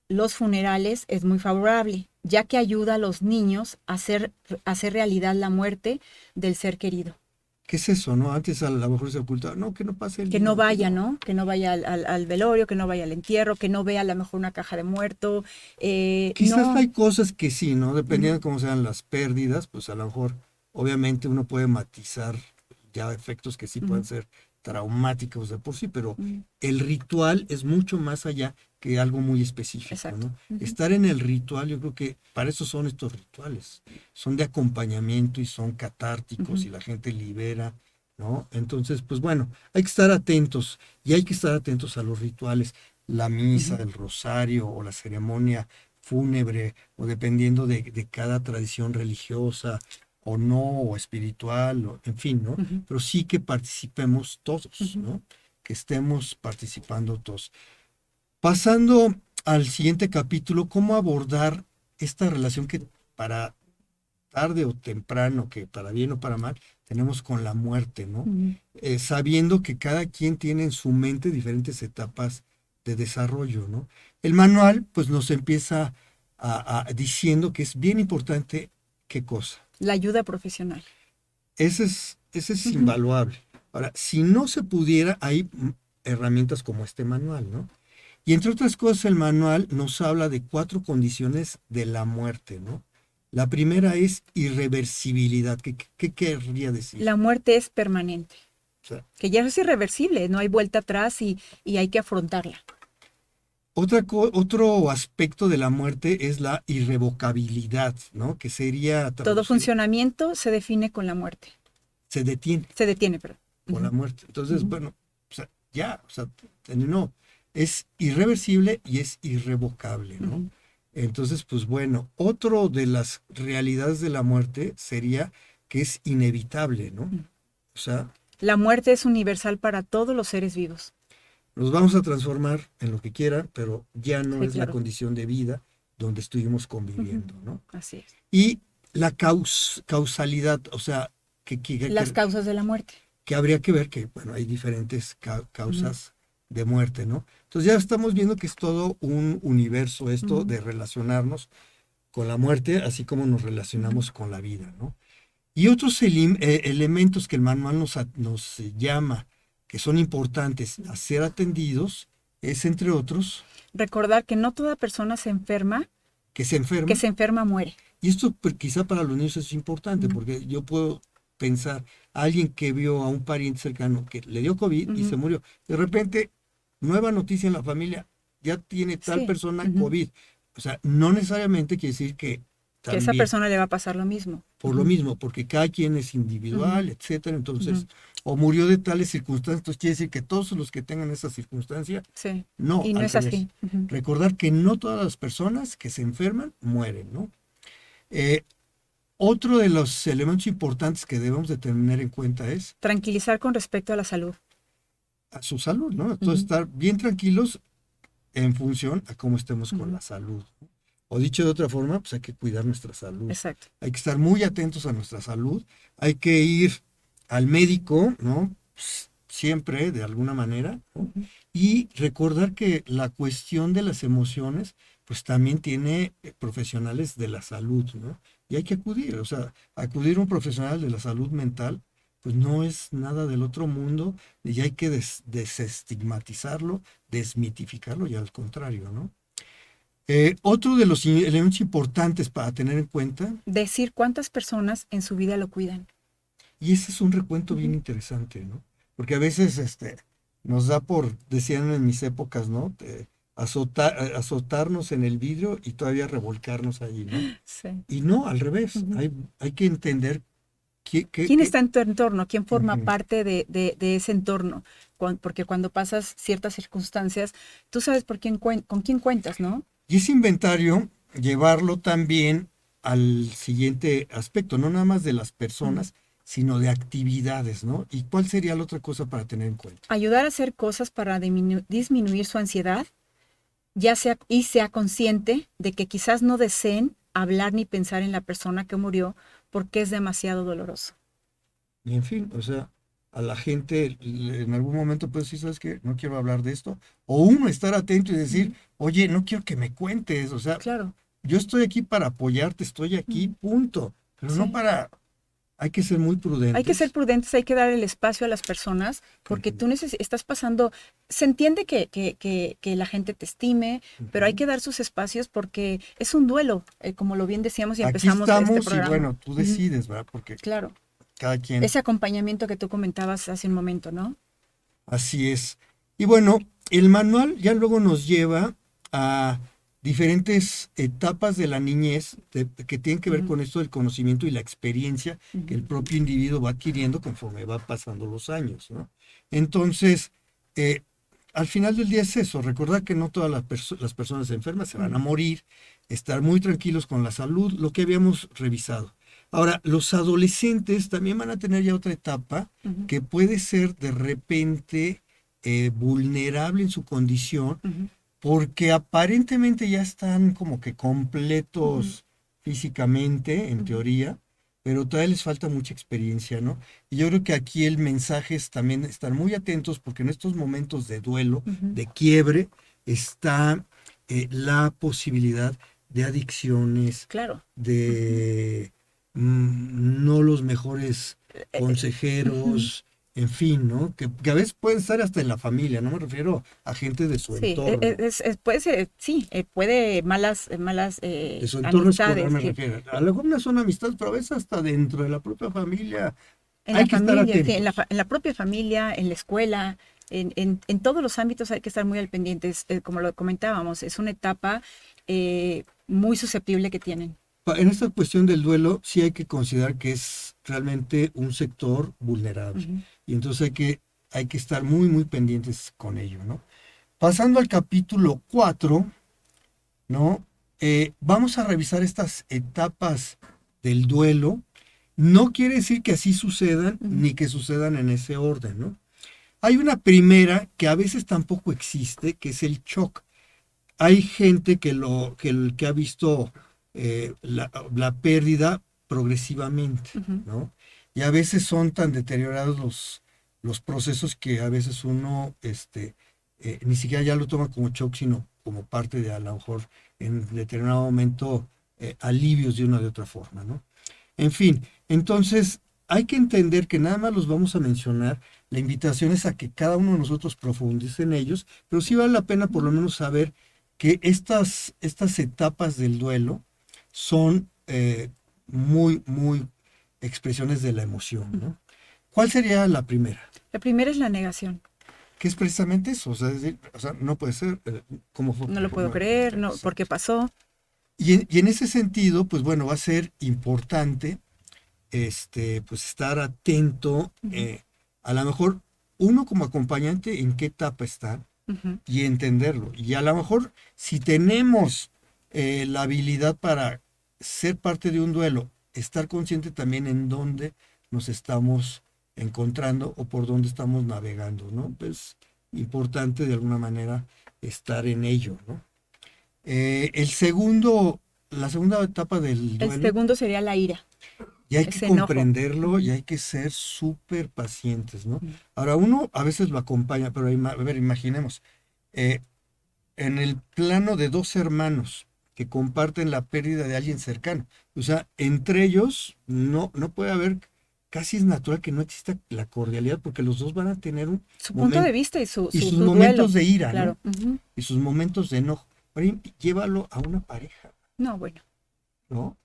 los funerales, es muy favorable, ya que ayuda a los niños a hacer realidad la muerte del ser querido. ¿qué es eso, no? Antes a lo mejor se ocultaba, no, que no pase el Que no niño, que vaya, no. ¿no? Que no vaya al velorio, que no vaya al entierro, que no vea a lo mejor una caja de muerto. Quizás No. hay cosas que sí, ¿no? Dependiendo Ujú, de cómo sean las pérdidas, pues a lo mejor, obviamente uno puede matizar ya efectos que sí pueden ujú, ser traumáticos de por sí, pero ujú. el ritual es mucho más allá que algo muy específico, Exacto. ¿no? Ujú, Estar en el ritual, yo creo que para eso son estos rituales, son de acompañamiento y son catárticos ujú, y la gente libera, ¿no? Entonces, pues bueno, hay que estar atentos y hay que estar atentos a los rituales, la misa, ujú, el rosario o la ceremonia fúnebre o dependiendo de cada tradición religiosa o no, o espiritual, en fin, ¿no? ujú, Pero sí que participemos todos, ujú. ¿no? Que estemos participando todos. Pasando al siguiente capítulo, ¿cómo abordar esta relación que para tarde o temprano, que para bien o para mal, tenemos con la muerte, ¿no? Ujú. Sabiendo que cada quien tiene en su mente diferentes etapas de desarrollo, ¿no? El manual, pues nos empieza diciendo que es bien importante qué cosa. La ayuda profesional. Ese es Ujú. invaluable. Ahora, si no se pudiera, hay herramientas como este manual, ¿no? Y entre otras cosas, el manual nos habla de 4 condiciones de la muerte, ¿no? La primera es irreversibilidad. ¿Qué querría decir? La muerte es permanente, O sea, que ya es irreversible, no hay vuelta atrás y hay que afrontarla. otro aspecto de la muerte es la irrevocabilidad, ¿no? Que sería Todo traducido, funcionamiento se define con la muerte. se detiene Se detiene, perdón. con la Ujú, muerte. Entonces, ujú, bueno, o sea, ya, o sea, terminó. Es irreversible y es irrevocable, ¿no? ujú. Entonces, pues bueno, otro de las realidades de la muerte sería que es inevitable, ¿no? O sea, La muerte es universal para todos los seres vivos. nos vamos a transformar en lo que quiera, pero ya no Sí, es la claro. condición de vida donde estuvimos Ujú. conviviendo, ¿no? Así es. Y la causalidad, o sea, Las causas de la muerte. que habría que ver que, bueno, hay diferentes Ujú, causas de muerte, ¿no? Entonces ya estamos viendo que es todo un universo esto ujú, de relacionarnos con la muerte, así como nos ujú. relacionamos con la vida, ¿no? Y otros elementos que el manual nos llama, que son importantes a ser atendidos, es, entre otros, Recordar que no toda persona que se que enferma. se enferma muere. Y esto pues, quizá para los niños es importante, Ujú, porque yo puedo pensar a alguien que vio a un pariente cercano que le dio COVID y ujú. se murió. De repente, nueva noticia en la familia, ya tiene tal Sí. persona Ujú. COVID. O sea, no necesariamente quiere decir que Que a esa también, persona le va a pasar lo mismo. por lo Ujú, mismo, porque cada quien es ujú, individual, etcétera. ujú. Entonces, o murió de tales circunstancias, entonces quiere decir que todos los que tengan esa circunstancia, Sí. no, Y no al es revés. así. Ujú. Recordar que no todas las personas que se enferman mueren, ¿no? Eh, Otro de los elementos importantes que debemos de tener en cuenta es Tranquilizar con respecto a la salud. a su salud, ¿no? Entonces Ujú, estar bien tranquilos en función a cómo estemos con ujú. la salud, ¿no? O dicho de otra forma, pues hay que cuidar nuestra salud. Exacto. Hay que estar muy atentos a nuestra salud. Hay que ir al médico, ¿no? Siempre, de alguna manera, ¿no? Ujú. Y recordar que la cuestión de las emociones, pues también tiene profesionales de la salud, ¿no? Y hay que acudir, o sea, acudir a un profesional de la salud mental, pues no es nada del otro mundo y hay que desestigmatizarlo, desmitificarlo y al contrario, ¿no? Otro de los elementos importantes para tener en cuenta, Decir cuántas personas en su vida lo cuidan. y ese es un recuento bien Ujú. interesante, ¿no? Porque a veces nos da por, decían en mis épocas, ¿no? Azotarnos en el vidrio y todavía revolcarnos ahí, ¿no? Sí. Y no, al revés, Ujú. hay que entender ¿Quién está en tu entorno? ¿Quién forma ujú. parte de ese entorno? Porque cuando pasas ciertas circunstancias, tú sabes con quién cuentas, ¿no? Y ese inventario, llevarlo también al siguiente aspecto, no nada más de las Ujú. personas, sino de actividades, ¿no? ¿Y cuál sería la otra cosa para tener en cuenta? Ayudar a hacer cosas para disminuir su ansiedad, sea consciente de que quizás no deseen hablar ni pensar en la persona que murió porque es demasiado doloroso. Y en fin, o sea, a la gente en algún momento puede decir, ¿sabes qué? No quiero hablar de esto. O uno estar atento y decir, Ujú. oye, no quiero que me cuentes. O sea, Claro. yo estoy aquí para apoyarte, estoy aquí, Ujú. punto. Pero no Sí. para, hay que ser muy Hay que ser prudentes. prudentes, hay que dar el espacio a las personas porque Ujú, tú estás pasando, se entiende que la gente te estime, pero hay ujú. que dar sus espacios porque es un duelo, como lo bien decíamos y Aquí empezamos este estamos y programa. bueno, tú Ujú. decides, ¿verdad? Porque Claro, cada quien, ese acompañamiento que tú comentabas hace un momento, ¿no? así es. Y bueno, el manual ya luego nos lleva a diferentes etapas de la niñez que tienen que ver Ujú. con esto del conocimiento y la experiencia que el Ujú. propio individuo va adquiriendo conforme va pasando los años, ¿no? Entonces, eh, al final del día es eso, recordar que no todas las personas enfermas se van a Ujú. morir, estar muy tranquilos con la salud, lo que habíamos revisado. Ahora, los adolescentes también van a tener ya otra etapa Ujú. que puede ser de repente vulnerable en su condición, Ujú. porque aparentemente ya están como que Ujú. completos físicamente, en Ujú. teoría, pero todavía les falta mucha experiencia, ¿no? Y yo creo que aquí el mensaje es también estar muy atentos porque en estos momentos de duelo, Ujú. de quiebre, está la posibilidad de adicciones, Claro. Ujú. de no los mejores Ujú. consejeros, en fin, ¿no? Que a veces pueden estar hasta en la familia, no me refiero a gente de su Sí, entorno, puede ser, sí, puede malas de su entorno escolar amistades me que refiero. A lo mejor no son amistades, pero a veces hasta dentro de la propia familia en hay la que estar familia, sí, atentos. en la propia familia, en la escuela, en todos los ámbitos hay que estar muy al pendientes, como lo comentábamos, es una etapa muy susceptible que tienen. En esta cuestión del duelo, sí hay que considerar que es realmente un sector vulnerable. Ujú. Y entonces hay que estar muy, muy pendientes con ello, ¿no? Pasando al capítulo 4, ¿no? Vamos a revisar estas etapas del duelo. No quiere decir que así sucedan, Ujú. ni que sucedan en ese orden, ¿no? Hay una primera que a veces tampoco existe, que es el shock. Hay gente que ha visto la pérdida progresivamente, Ujú. ¿no? Y a veces son tan deteriorados los procesos que a veces uno ni siquiera ya lo toma como shock, sino como parte de a lo mejor en determinado momento alivios de una de otra forma, ¿no? En fin, entonces hay que entender que nada más los vamos a mencionar. La invitación es a que cada uno de nosotros profundice en ellos, pero sí vale la pena por lo menos saber que estas etapas del duelo son muy, muy expresiones de la emoción, Ujú. ¿no? ¿Cuál sería la primera? La primera es la negación. Que es precisamente eso, o sea, no puede ser, ¿cómo fue? No lo puedo creer, no, ¿por qué Exacto. pasó? Y en ese sentido, pues bueno, va a ser importante pues estar atento, Ujú. a lo mejor uno como acompañante en qué etapa está Ujú. y entenderlo. Y a lo mejor si tenemos la habilidad para ser parte de un duelo, estar consciente también en dónde nos estamos encontrando o por dónde estamos navegando, ¿no? Es importante de alguna manera estar en ello, ¿no? La segunda etapa del El duelo segundo sería la ira, y hay que ese enojo. comprenderlo y Ujú. hay que ser súper pacientes, ¿no? Ujú. Ahora, uno a veces lo acompaña, pero a ver, imaginemos, eh, en el plano de dos hermanos que comparten la pérdida de alguien cercano, o sea, entre ellos no puede haber, casi es natural que no exista la cordialidad porque los dos van a tener un Su punto de momento vista y y sus su duelo, momentos de ira, ¿no? claro. Ujú. Y sus momentos de enojo. Ahora llévalo a una pareja, No, bueno. ¿no?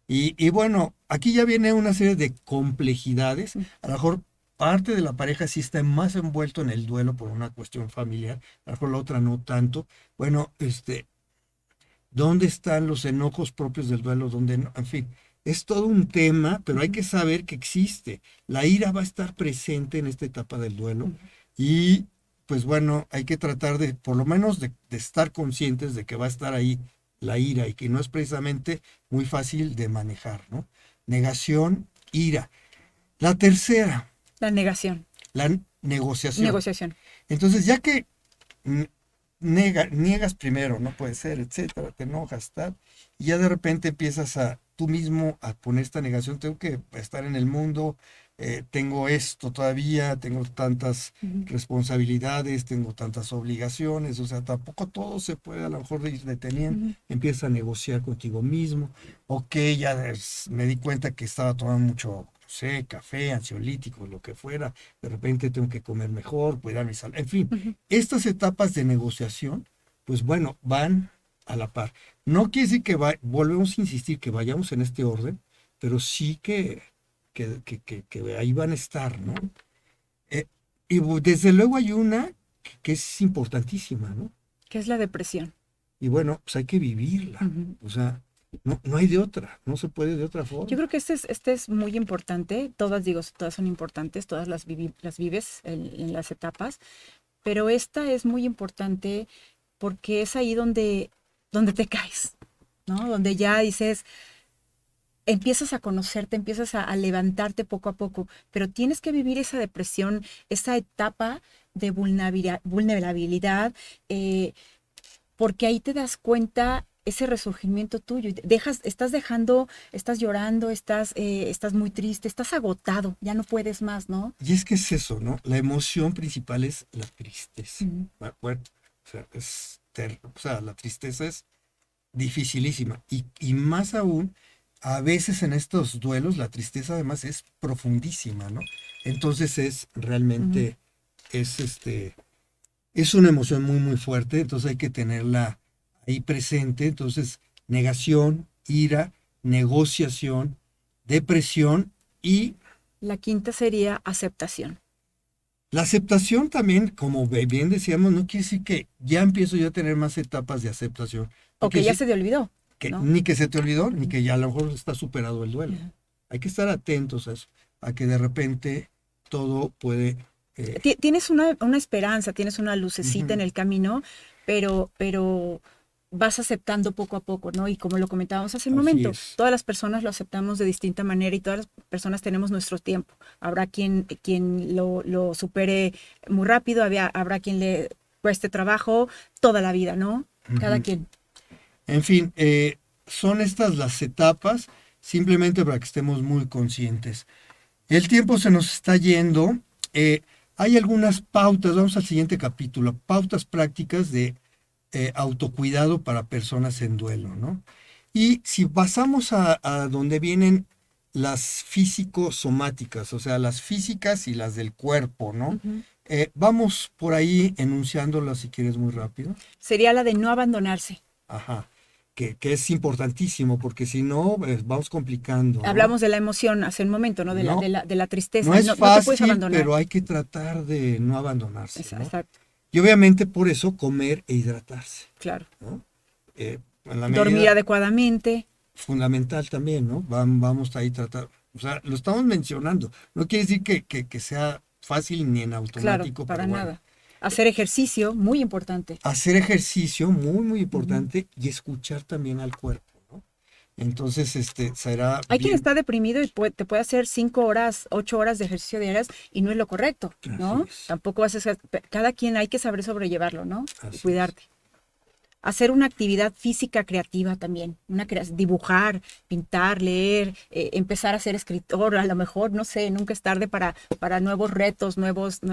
Y bueno, aquí ya viene una serie de complejidades. Mm, A lo mejor parte de la pareja sí está más envuelto en el duelo por una cuestión familiar, a lo mejor la otra no tanto. Bueno, ¿dónde están los enojos propios del duelo? ¿Dónde no? En fin, es todo un tema, pero hay ujú, que saber que existe. La ira va a estar presente en esta etapa del duelo ujú. y pues bueno, hay que tratar de, por lo menos de estar conscientes de que va a estar ahí la ira y que no es precisamente muy fácil de manejar, ¿no? Negación, ira. La tercera, La negación, la negociación. negociación. Entonces, ya que niegas primero, no puede ser, etcétera, te enojas, tal, y ya de repente empiezas a tú mismo a poner esta negación, tengo que estar en el mundo, tengo esto todavía, tengo tantas Ujú, responsabilidades, tengo tantas obligaciones, o sea, tampoco todo se puede a lo mejor ir deteniendo, ujú, empiezas a negociar contigo mismo, ok, ya me di cuenta que estaba tomando mucho, no sé, café, ansiolíticos, lo que fuera, de repente tengo que comer mejor, cuidar mi salud, en fin, ujú. estas etapas de negociación, pues bueno, van a la par. No quiere decir que volvemos a insistir que vayamos en este orden, pero sí que ahí van a estar, ¿no? Eh, desde luego hay una que es importantísima, ¿no? ¿Qué es la depresión? Y bueno, pues hay que vivirla. Ujú. O sea, no hay de otra, no se puede de otra Yo forma. creo que este es muy importante. Todas, digo, todas son importantes, todas las vives en las etapas, pero esta es muy importante porque es ahí donde te caes, ¿no? Donde ya dices, empiezas a conocerte, empiezas a levantarte poco a poco, pero tienes que vivir esa depresión, esa etapa de vulnerabilidad, eh, porque ahí te das cuenta ese resurgimiento tuyo. Estás dejando, estás llorando, estás muy triste, estás agotado, ya no puedes más, ¿no? Y es que es eso, ¿no? La emoción principal es la tristeza. Ujú, Bueno, o sea, o sea, la tristeza es dificilísima. Y más aún, a veces en estos duelos la tristeza además es profundísima, ¿no? Entonces es ujú. realmente, es es una emoción muy, muy fuerte, entonces hay que tenerla ahí presente. Entonces, negación, ira, negociación, depresión y La quinta sería aceptación. la aceptación también, como bien decíamos, no quiere decir que ya empiezo yo a tener más etapas de aceptación. No O que quiere ya decir se te olvidó, que ¿no? ni que se te olvidó, ni Ujú, que ya a lo mejor está superado el duelo. ujú. Hay que estar atentos a eso, a que de repente todo puede... Tienes una esperanza, tienes una lucecita Ujú, en el camino, pero vas aceptando poco a poco, ¿no? Y como lo comentábamos hace un así momento, es. todas las personas lo aceptamos de distinta manera y todas las personas tenemos nuestro tiempo. Habrá quien lo supere muy rápido, habrá quien le cueste trabajo toda la vida, ¿no? Cada Ujú. quien. En fin, son estas las etapas, simplemente para que estemos muy conscientes. El tiempo se nos está yendo. eh, Hay algunas pautas, vamos al siguiente capítulo, pautas prácticas de autocuidado para personas en duelo, ¿no? Y si pasamos a donde vienen las físico-somáticas, o sea, las físicas y las del cuerpo, ¿no? Ujú. Vamos por ahí enunciándolas si quieres muy rápido. Sería la de no abandonarse. Ajá. Que es importantísimo, porque si no, vamos complicando, ¿no? Hablamos de la emoción hace un momento, ¿no? No, De la no tristeza. es No, no te puedes fácil, abandonar. pero hay que tratar de no abandonarse, ¿no? Exacto, Y obviamente por eso comer e hidratarse, claro. ¿no? En la Dormir medida adecuadamente. fundamental también, ¿no? Vamos ahí a tratar, o sea, lo estamos mencionando. No quiere decir que sea fácil ni en Claro, automático, pero para bueno. nada. Hacer ejercicio, muy importante. Hacer ejercicio, muy, muy Ujú. importante, y escuchar también al cuerpo, ¿no? Entonces, será Hay quien bien, está deprimido y te puede hacer 5 horas, 8 horas de ejercicio diarias y no es lo correcto, así ¿no? es, Tampoco vas a hacer, cada quien hay que saber sobrellevarlo, ¿no? Y así es. cuidarte. Hacer una actividad física creativa también, dibujar, pintar, leer, empezar a ser escritor, a lo mejor, no sé, nunca es tarde para nuevos retos, nuevas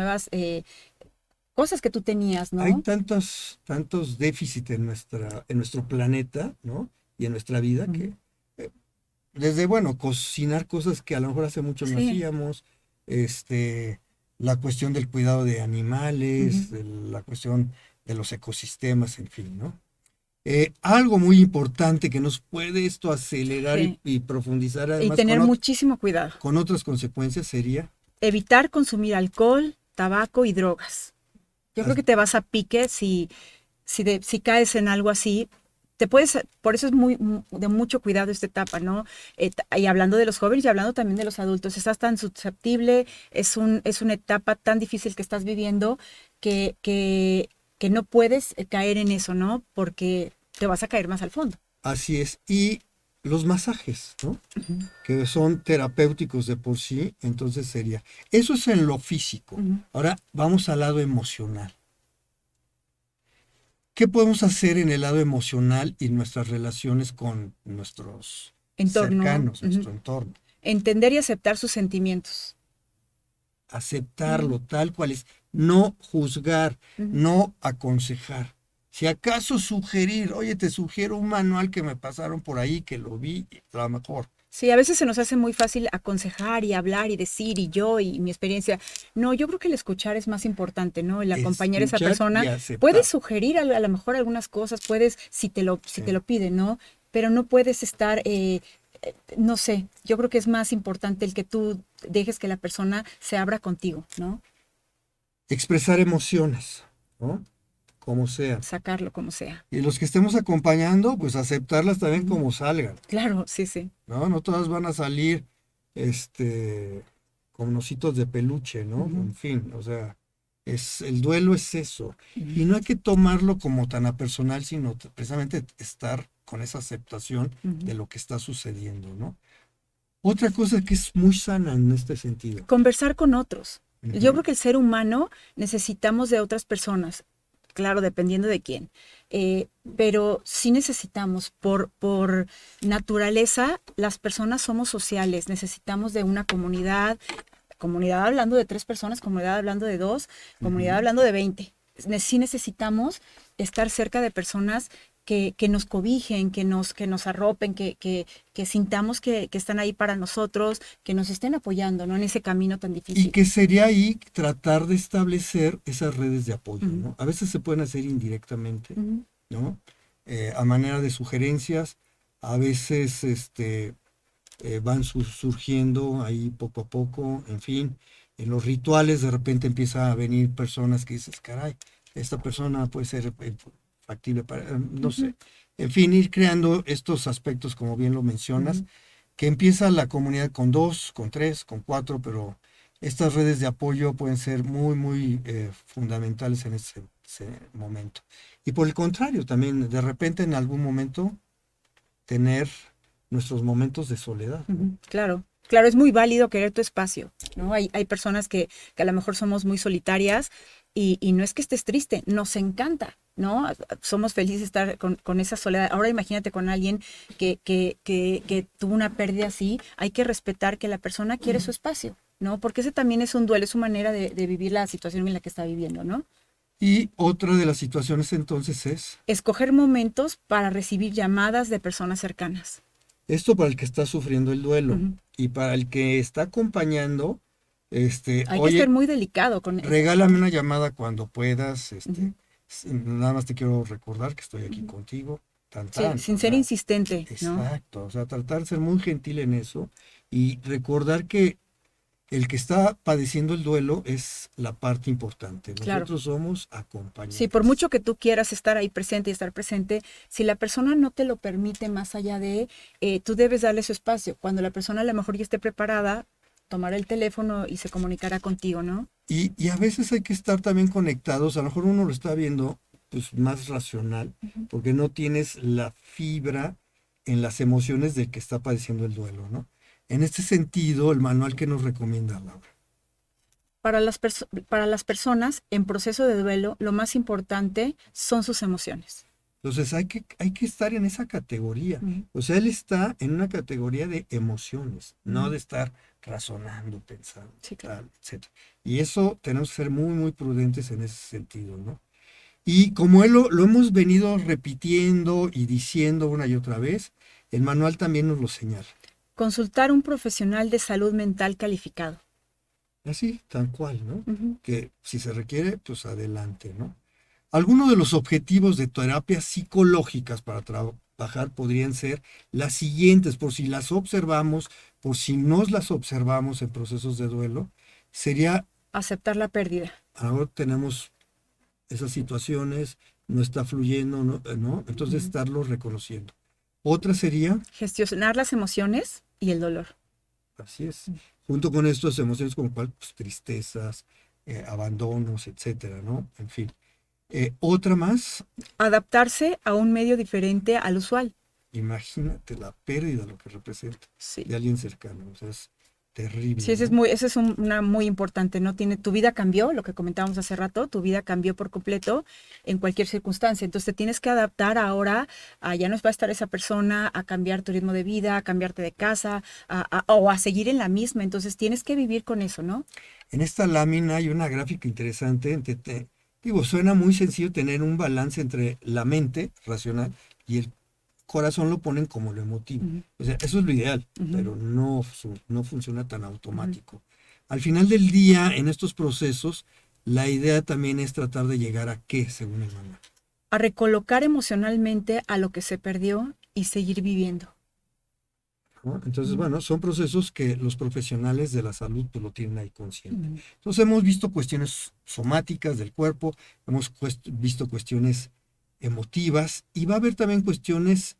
cosas que tú tenías, Hay ¿no? tantos déficits en nuestro planeta, ¿no? Y en nuestra vida Ujú. que, eh, desde, bueno, cocinar cosas que a lo mejor hace mucho no Sí. hacíamos, la cuestión del cuidado de Ujú. animales, la cuestión de los ecosistemas, en fin, ¿no? Algo muy importante que nos puede esto acelerar Sí. y profundizar Y además tener muchísimo cuidado. con otras consecuencias sería Evitar consumir alcohol, tabaco y drogas. Yo creo as- que te vas a pique si caes en algo así. Te puedes, por eso es de mucho cuidado esta etapa, ¿no? Y hablando de los jóvenes y hablando también de los adultos, estás tan susceptible, es una etapa tan difícil que estás viviendo que, que, que no puedes caer en eso, ¿no? Porque te vas a caer más al fondo. así es. Y los masajes, ¿no? Ujú, Que son terapéuticos de por sí, entonces sería. Eso es en lo físico. ujú. Ahora vamos al lado emocional. ¿Qué podemos hacer en el lado emocional y nuestras relaciones con nuestros Entorno, cercanos, ujú. nuestro entorno? Entender y aceptar sus sentimientos. Aceptarlo tal cual es, no juzgar, Ujú. no aconsejar. Si acaso sugerir, oye, te sugiero un manual que me pasaron por ahí, que lo vi, a lo mejor. Sí, a veces se nos hace muy fácil aconsejar y hablar y decir y yo y mi experiencia. No, yo creo que el escuchar es más importante, ¿no? El acompañar a esa Escuchar y persona. Puedes aceptar. sugerir a lo mejor algunas cosas, puedes, si te Sí. lo piden, ¿no? Pero no puedes estar, no sé, yo creo que es más importante el que tú dejes que la persona se abra contigo, ¿no? Expresar emociones, ¿no? Como sea. Sacarlo como sea. Y los que estemos acompañando, pues aceptarlas también Ujú. como salgan, Claro, sí, sí. ¿no? No todas van a salir, este, con ositos de peluche, ¿no? Ujú, En fin, o sea, el duelo es eso. ujú, Y no hay que tomarlo como tan a personal, sino precisamente estar con esa aceptación ujú. de lo que está sucediendo, ¿no? Otra cosa que es muy sana en este sentido. Conversar con otros. Yo Ujú, creo que el ser humano necesitamos de otras personas, claro, dependiendo de quién, pero sí necesitamos, por naturaleza, las personas somos sociales, necesitamos de una comunidad, comunidad hablando de 3 personas, comunidad hablando de 2, comunidad ujú. hablando de 20. Sí necesitamos estar cerca de personas que nos cobijen, que nos arropen, que sintamos que están ahí para nosotros, que nos estén apoyando, ¿no? En ese camino tan Y difícil. que sería ahí tratar de establecer esas redes de apoyo, Ujú, ¿no? A veces se pueden hacer indirectamente, ujú, ¿no? A manera de sugerencias, a veces van surgiendo ahí poco a poco, en fin, en los rituales de repente empieza a venir personas que dices, caray, esta persona puede ser factible para, no ujú, sé, en fin, ir creando estos aspectos, como bien lo mencionas, ujú. que empieza la comunidad con dos, con tres, con cuatro, pero estas redes de apoyo pueden ser muy, muy fundamentales en ese momento. Y por el contrario, también de repente en algún momento tener nuestros momentos de soledad, ¿no? Ujú, claro, claro, es muy válido querer tu espacio, ¿no? Hay personas que a lo mejor somos muy solitarias y no es que estés triste, nos encanta, ¿no? Somos felices de estar con esa soledad. Ahora imagínate con alguien que tuvo una pérdida así, hay que respetar que la persona quiere su espacio, ¿no? Porque ese también es un duelo, es su manera de vivir la situación en la que está viviendo, ¿no? Y otra de las situaciones entonces es Escoger momentos para recibir llamadas de personas cercanas. esto para el que está sufriendo el duelo Ujú. y para el que está acompañando, Hay que ser oye, muy delicado con eso. regálame una llamada cuando puedas, Ujú, nada más te quiero recordar que estoy aquí ujú. contigo, tan Sí, tan, sin o ser sea, insistente, ¿no? exacto, o sea, tratar de ser muy gentil en eso y recordar que el que está padeciendo el duelo es la parte importante. Claro. Nosotros somos Sí, por acompañantes. mucho que tú quieras estar ahí presente y estar presente, si la persona no te lo permite más allá de, tú debes darle su espacio. Cuando la persona a lo mejor ya esté preparada, tomará el teléfono y se comunicará contigo, ¿no? Y a veces hay que estar también conectados, a lo mejor uno lo está viendo pues más racional, Ujú. porque no tienes la fibra en las emociones del que está padeciendo el duelo, ¿no? En este sentido, el manual que nos recomienda Laura. Para las personas en proceso de duelo, lo más importante son sus emociones. Entonces hay que estar en esa categoría. Ujú, O sea, él está en una categoría de emociones, no ujú. de estar razonando, pensando, Sí, claro. tal, etcétera. Y eso tenemos que ser muy, muy prudentes en ese sentido, ¿no? Y como él lo hemos venido repitiendo y diciendo una y otra vez, el manual también nos lo señala. Consultar un profesional de salud mental calificado. Así, tal cual, ¿no? Ujú, Que si se requiere, pues adelante, ¿no? Algunos de los objetivos de terapias psicológicas para trabajar podrían ser las siguientes, por si las observamos, por si nos las observamos en procesos de duelo, sería, Aceptar la pérdida. ahora tenemos esas situaciones, no está fluyendo, ¿no? ¿No? Entonces Ujú. estarlo reconociendo. Otra sería, Gestionar las emociones y el dolor. así es, junto con estas emociones como cuál, pues, tristezas, abandonos, etcétera, ¿no? En fin. Otra más, Adaptarse a un medio diferente al usual. imagínate la pérdida, lo que representa Sí. de alguien cercano, o sea, es terrible, Sí, ¿no? ese es una muy importante, ¿no? Tu vida cambió, lo que comentábamos hace rato, tu vida cambió por completo en cualquier circunstancia. Entonces te tienes que adaptar ahora a ya no va a estar esa persona, a cambiar tu ritmo de vida, a cambiarte de casa, o a seguir en la misma. Entonces tienes que vivir con eso, ¿no? En esta lámina hay una gráfica interesante, digo, suena muy sencillo tener un balance entre la mente racional y el corazón lo ponen como lo emotivo. Ujú, O sea, eso es lo ideal, ujú, pero no, no funciona tan ujú. automático. Al final del día, en estos procesos, la idea también es tratar de llegar a qué, según el manual. A recolocar emocionalmente a lo que se perdió y seguir viviendo. ¿No? Entonces, Ujú, bueno, son procesos que los profesionales de la salud pues, lo tienen ahí consciente. ujú. Entonces, hemos visto cuestiones somáticas del cuerpo, hemos visto cuestiones emotivas y va a haber también cuestiones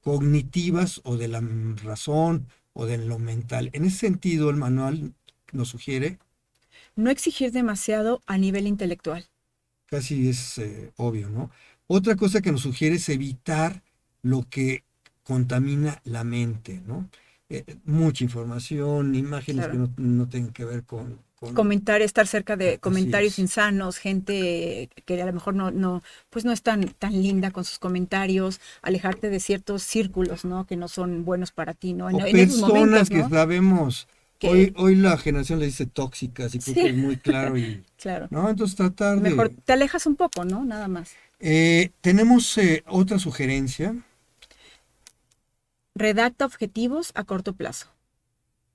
cognitivas o de la razón o de lo mental. En ese sentido, el manual nos sugiere, No exigir demasiado a nivel intelectual. casi es obvio, ¿no? Otra cosa que nos sugiere es evitar lo que contamina la mente, ¿no? Mucha información, imágenes que Claro. no tengan que ver Comentar, estar cerca de así comentarios es. insanos, gente que a lo mejor pues no es tan linda con sus comentarios, alejarte de ciertos círculos, ¿no? Que no son buenos para ti, ¿no? O En esos personas momentos, que ¿no? sabemos, Que hoy la generación le dice tóxicas y creo que sí, es muy claro y, claro. ¿no? Entonces tratar Mejor de... te alejas un poco, ¿no? Nada más. tenemos otra sugerencia, Redacta objetivos a corto plazo.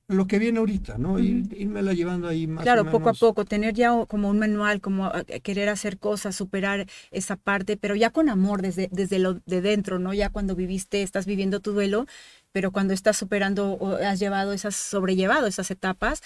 lo que viene ahorita, ¿no? Ujú. Irmela llevando ahí más o Claro, poco a menos. poco, tener ya como un manual, como querer hacer cosas, superar esa parte, pero ya con amor desde lo de dentro, ¿no? Ya cuando viviste, estás viviendo tu duelo, pero cuando estás superando o has sobrellevado esas etapas,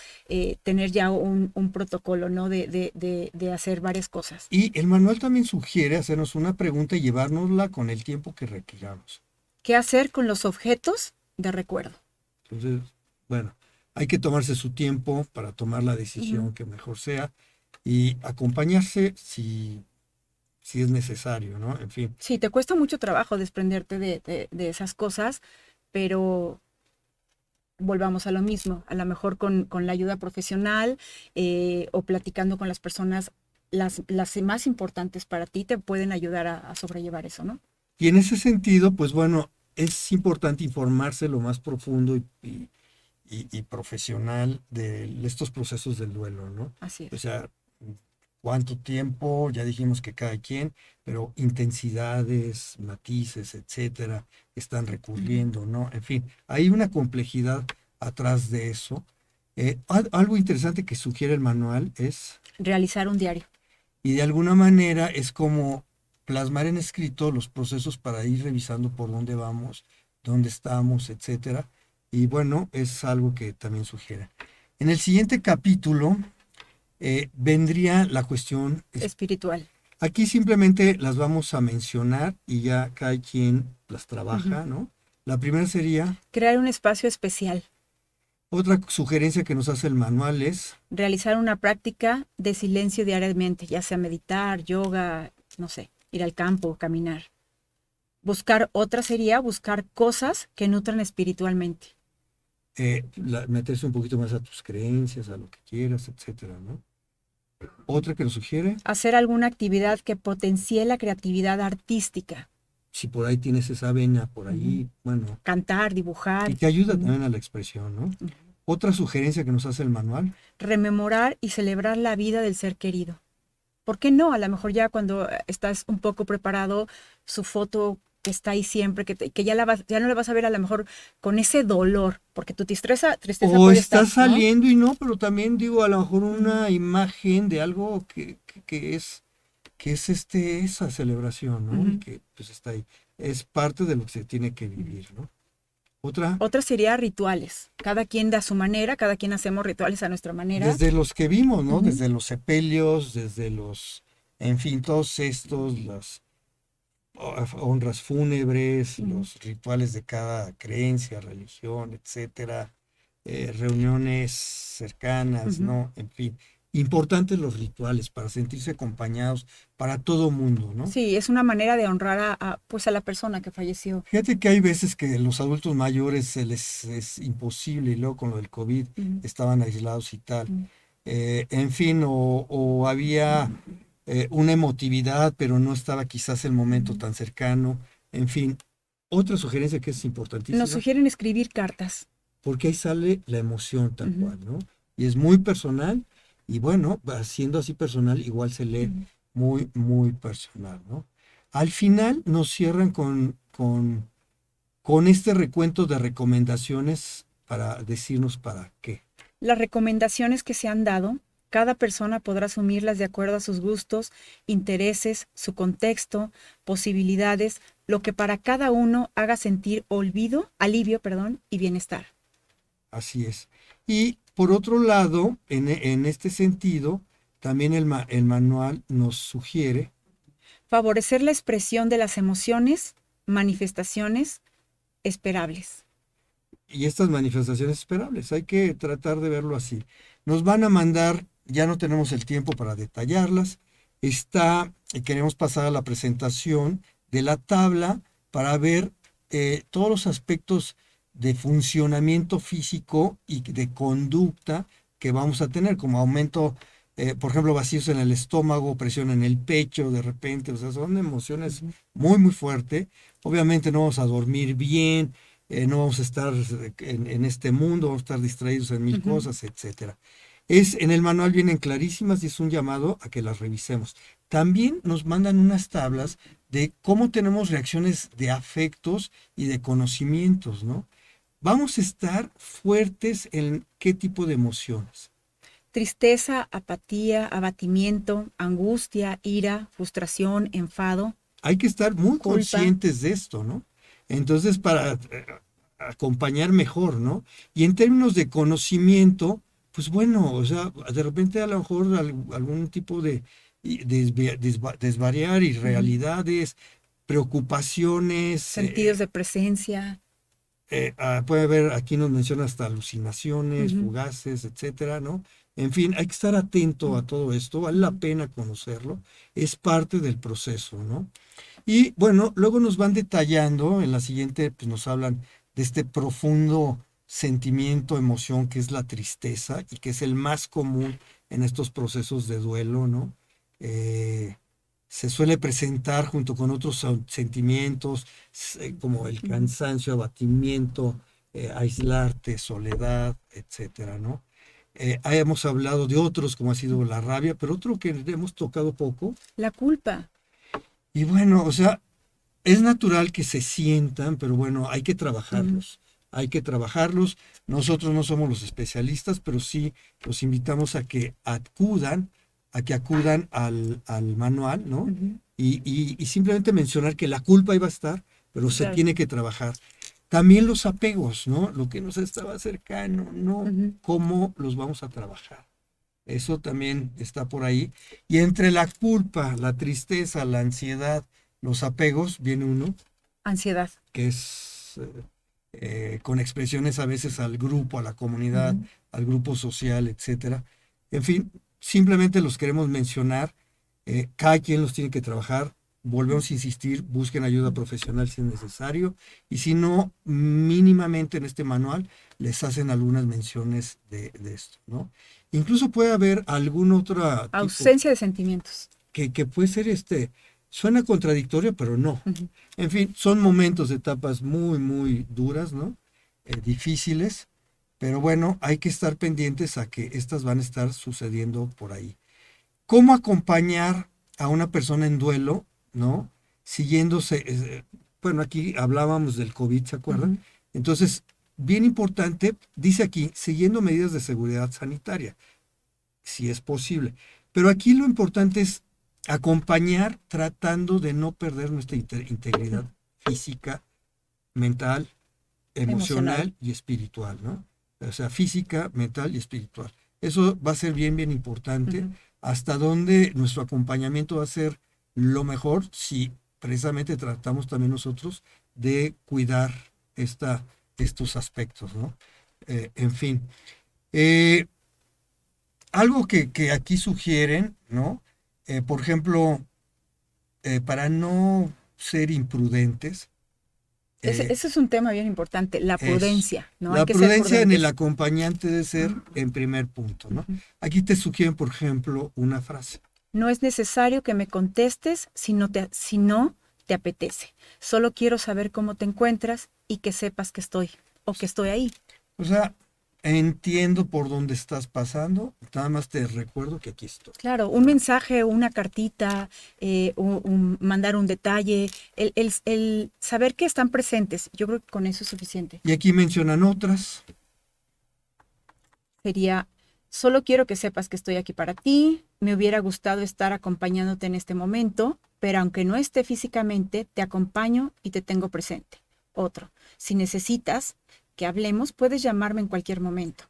tener ya un protocolo, ¿no? De hacer varias cosas. Y el manual también sugiere hacernos una pregunta y llevárnosla con el tiempo que requiramos. ¿Qué hacer con los objetos de recuerdo? Entonces, bueno, hay que tomarse su tiempo para tomar la Ujú. decisión que mejor sea y acompañarse si es necesario, ¿no? En fin. Sí, te cuesta mucho trabajo desprenderte de esas cosas, pero volvamos a lo mismo, a lo mejor con la ayuda profesional o platicando con las personas, las más importantes para ti te pueden ayudar a sobrellevar eso, ¿no? Y en ese sentido, pues bueno, es importante informarse lo más profundo y profesional de estos procesos del duelo, ¿no? Así O es. sea, cuánto tiempo, ya dijimos que cada quien, pero intensidades, matices, etcétera, están Ujú. recurriendo, ¿no? En fin, hay una complejidad atrás de eso. Algo interesante que sugiere el manual es, Realizar un diario. y de alguna manera es como plasmar en escrito los procesos para ir revisando por dónde vamos, dónde estamos, etcétera. Y bueno, es algo que también sugiere. En el siguiente capítulo vendría la cuestión. Espiritual. Aquí simplemente las vamos a mencionar y ya cada quien las Ujú. trabaja, ¿no? La primera sería, Crear un espacio especial. otra sugerencia que nos hace el manual es, Realizar una práctica de silencio diariamente, ya sea meditar, yoga, no sé, ir al campo, caminar. Otra sería buscar cosas que nutran espiritualmente. meterse un poquito más a tus creencias, a lo que quieras, etcétera, ¿no? Otra que nos sugiere, Hacer alguna actividad que potencie la creatividad artística. si por ahí tienes esa vena, por Ujú. ahí, bueno, Cantar, dibujar. y te ayuda Ujú, también a la expresión, ¿no? ujú. Otra sugerencia que nos hace el manual, Rememorar y celebrar la vida del ser querido. ¿Por qué no? A lo mejor ya cuando estás un poco preparado, su foto que está ahí siempre, que ya no la vas a ver a lo mejor con ese dolor, porque tu tristeza o puede está estar, ¿no? saliendo y no, pero también digo, a lo mejor una imagen de algo que es que es esa celebración, ¿no? Y que pues está ahí. Es parte de lo que se tiene que vivir, ¿no? Otra, Otra sería rituales. Cada quien de a su manera, cada quien hacemos rituales a nuestra manera. desde los que vimos, ¿no? Ujú. Desde los sepelios, desde los, en fin, todos estos, las honras fúnebres, los rituales de cada creencia, religión, etcétera, reuniones cercanas, Ujú. ¿no? En fin, importantes los rituales para sentirse acompañados para todo mundo, ¿no? Sí, es una manera de honrar pues a la persona que falleció. Fíjate que hay veces que los adultos mayores se les es imposible y luego con lo del COVID Ujú. estaban aislados y tal. Ujú. En fin, o había una emotividad, pero no estaba quizás el momento tan cercano. En fin, otra sugerencia que es Nos importantísima, sugieren escribir cartas. porque ahí sale la emoción tal Ujú. cual, ¿no? Y es muy personal, y bueno, siendo así personal, igual se lee Ujú. muy, muy personal, ¿no? Al final nos cierran con este recuento de recomendaciones para decirnos para qué. Las recomendaciones que se han dado, cada persona podrá asumirlas de acuerdo a sus gustos, intereses, su contexto, posibilidades, lo que para cada uno haga sentir alivio, perdón, y bienestar. Así es. Y por otro lado, en este sentido, también el manual nos sugiere, Favorecer la expresión de las emociones, manifestaciones esperables. y estas manifestaciones esperables, hay que tratar de verlo así. Nos van a mandar, ya no tenemos el tiempo para detallarlas, queremos pasar a la presentación de la tabla para ver todos los aspectos de funcionamiento físico y de conducta que vamos a tener, como aumento, por ejemplo, vacíos en el estómago, presión en el pecho de repente, o sea, son emociones Ujú. muy, muy fuertes. Obviamente no vamos a dormir bien, no vamos a estar en este mundo, vamos a estar distraídos en mil Ujú. cosas, etcétera. En el manual vienen clarísimas y es un llamado a que las revisemos. También nos mandan unas tablas de cómo tenemos reacciones de afectos y de conocimientos, ¿no? Vamos a estar fuertes en qué tipo de emociones. Tristeza, apatía, abatimiento, angustia, ira, frustración, enfado, Hay que estar muy culpa. conscientes de esto, ¿no? Entonces, para acompañar mejor, ¿no? Y en términos de conocimiento, pues bueno, o sea, de repente a lo mejor algún tipo de desvariar Ujú. irrealidades, preocupaciones, Sentidos de presencia. puede haber, aquí nos menciona hasta alucinaciones, Ujú. fugaces, etcétera, ¿no? En fin, hay que estar atento Ujú. a todo esto, vale la Ujú. pena conocerlo, es parte del proceso, ¿no? Y bueno, luego nos van detallando, en la siguiente pues nos hablan de este profundo sentimiento, emoción que es la tristeza y que es el más común en estos procesos de duelo, ¿no? Eh, Se suele presentar junto con otros sentimientos como el Ujú. cansancio, abatimiento, aislarte, soledad, etcétera, ¿no? Hemos hablado de otros como ha sido la rabia, pero otro que hemos tocado poco, La culpa. y bueno, o sea, es natural que se sientan, pero bueno, hay que Ujú. trabajarlos. Hay que trabajarlos. Nosotros no somos los especialistas, pero sí los invitamos a que acudan al manual, ¿no? Ujú. Y simplemente mencionar que la culpa iba a estar, pero se Claro. tiene que trabajar. También los apegos, ¿no? Lo que nos estaba cercano, ¿no? Ujú. ¿Cómo los vamos a trabajar? Eso también está por ahí. Y entre la culpa, la tristeza, la ansiedad, los apegos, viene uno Ansiedad. que es con expresiones a veces al grupo, a la comunidad, Ujú. al grupo social, etcétera. En fin, simplemente los queremos mencionar. Cada quien los tiene que trabajar. Volvemos a insistir, busquen ayuda profesional si es necesario. Y si no, mínimamente en este manual les hacen algunas menciones de esto, ¿no? Incluso puede haber algún otro tipo Ausencia de sentimientos. que puede ser suena contradictorio, pero no. Ujú. En fin, son momentos, etapas muy, muy duras, ¿no? Difíciles, pero bueno, hay que estar pendientes a que estas van a estar sucediendo por ahí. ¿Cómo acompañar a una persona en duelo, ¿no? Siguiéndose, bueno, aquí hablábamos del COVID, ¿se acuerdan? Ujú. Entonces, bien importante, dice aquí, siguiendo medidas de seguridad sanitaria, si es posible. Pero aquí lo importante es acompañar tratando de no perder nuestra integridad física, mental, emocional y espiritual, ¿no? O sea, física, mental y espiritual. Eso va a ser bien, bien importante. Hasta donde nuestro acompañamiento va a ser lo mejor si precisamente tratamos también nosotros de cuidar estos aspectos, ¿no? En fin. Eh, Algo que aquí sugieren, ¿no? Por ejemplo, para no ser imprudentes, Ese es un tema bien importante, la es prudencia, ¿no? Hay la que ser prudencia en el prudentes. acompañante debe ser en primer punto, ¿no? Aquí te sugieren, por ejemplo, una frase. No es necesario que me contestes si no te apetece. Solo quiero saber cómo te encuentras y que sepas que estoy o que estoy ahí. O sea, entiendo por dónde estás pasando, nada más te recuerdo que aquí estoy. Claro, un mensaje, una cartita, mandar un detalle, el saber que están presentes, yo creo que con eso es suficiente. Y aquí mencionan otras. Sería, solo quiero que sepas que estoy aquí para ti, me hubiera gustado estar acompañándote en este momento, pero aunque no esté físicamente, te acompaño y te tengo presente. Otro, si necesitas que hablemos, puedes llamarme en cualquier momento.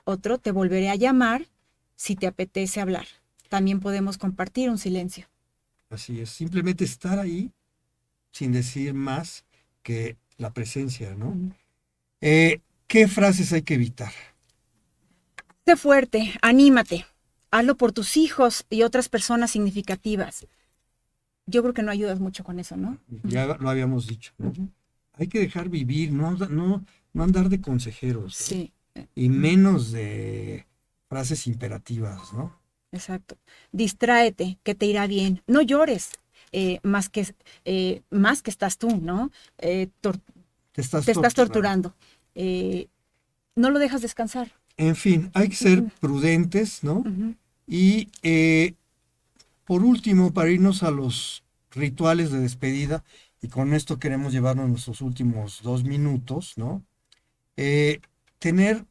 Otro, te volveré a llamar si te apetece hablar. También podemos compartir un silencio. Así es, simplemente estar ahí sin decir más que la presencia, ¿no? ¿Qué frases hay que evitar? Sé fuerte, anímate, hazlo por tus hijos y otras personas significativas. Yo creo que no ayudas mucho con eso, ¿no? Ya lo habíamos dicho, ¿no? Hay que dejar vivir, no andar de consejeros, ¿no? Sí, Y menos de frases imperativas, ¿no? exacto. Distráete, que te irá bien. No llores, más que estás tú, ¿no? Te estás Te estás torturando. torturando. No lo dejas descansar. En fin, hay que ser prudentes, ¿no? Ujú. Y por último, para irnos a los rituales de despedida, y con esto queremos llevarnos nuestros últimos 2 minutos, ¿no? Tener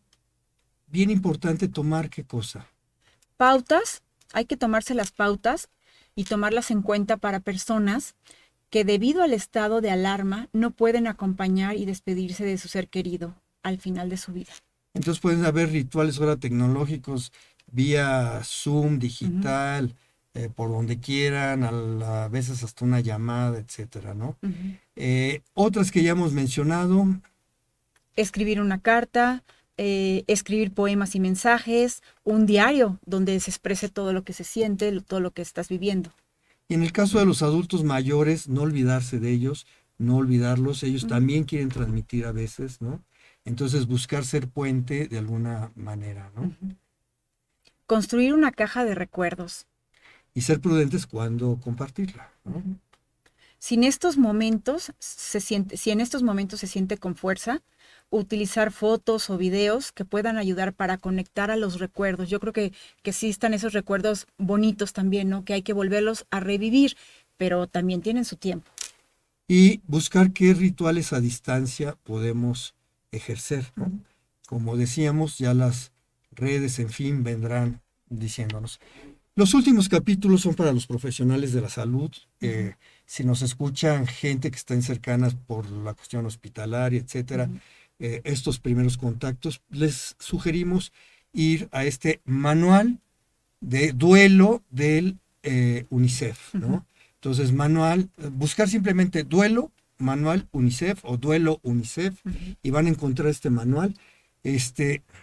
bien importante tomar qué cosa. Pautas, hay que tomarse las pautas y tomarlas en cuenta para personas que debido al estado de alarma no pueden acompañar y despedirse de su ser querido al final de su vida. Entonces pueden haber rituales ahora tecnológicos vía Zoom, Ujú, digital, por donde quieran, a veces hasta una llamada, etcétera, ¿no? ujú. Otras que ya hemos mencionado, Escribir una carta, escribir poemas y mensajes, un diario donde se exprese todo lo que se siente, todo lo que estás viviendo. y en el caso de los adultos mayores, no olvidarse de ellos, no olvidarlos, ellos Ujú, también quieren transmitir a veces, ¿no? Entonces buscar ser puente de alguna manera, ¿no? ujú. Construir una caja de recuerdos. Y ser prudentes cuando compartirla, ¿no? Ujú. Si en estos momentos se siente con fuerza, utilizar fotos o videos que puedan ayudar para conectar a los recuerdos. Yo creo que sí están esos recuerdos bonitos también, ¿no? Que hay que volverlos a revivir, pero también tienen su tiempo. Y buscar qué rituales a distancia podemos ejercer, ¿no? Ujú, Como decíamos, ya las redes, en fin, vendrán diciéndonos. Los últimos capítulos son para los profesionales de la salud. ujú, Si nos escuchan gente que estén cercanas por la cuestión hospitalaria, etcétera, ujú, estos primeros contactos, les sugerimos ir a este manual de duelo del UNICEF, ujú. ¿no? Entonces, buscar simplemente duelo, manual UNICEF o duelo UNICEF Ujú. y van a encontrar este manual.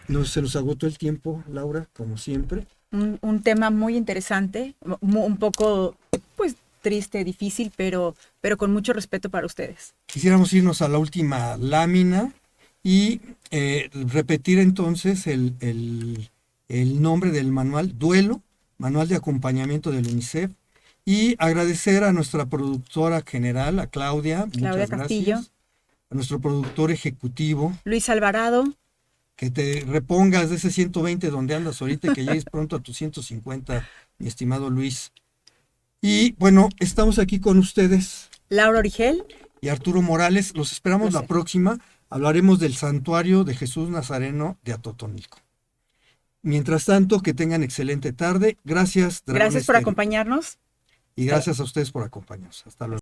No se nos agotó el tiempo, Laura, como siempre. Un tema muy interesante, un poco, pues, triste, difícil, pero con mucho respeto para ustedes. Quisiéramos irnos a la última lámina y repetir entonces el nombre del manual, Duelo, Manual de Acompañamiento del UNICEF, y agradecer a nuestra productora general, a Claudia, Claudia muchas Castillo, gracias, a nuestro productor ejecutivo, Luis Alvarado, que te repongas de ese 120 donde andas ahorita y que llegues pronto a tus 150, mi estimado Luis. Y bueno, estamos aquí con ustedes Laura Origel, y Arturo Morales. Los esperamos la placer. próxima. Hablaremos del santuario de Jesús Nazareno de Atotonilco. Mientras tanto, que tengan excelente tarde. Gracias, Dragón Gracias por Estéreo. acompañarnos. Y gracias a ustedes por acompañarnos. Hasta luego.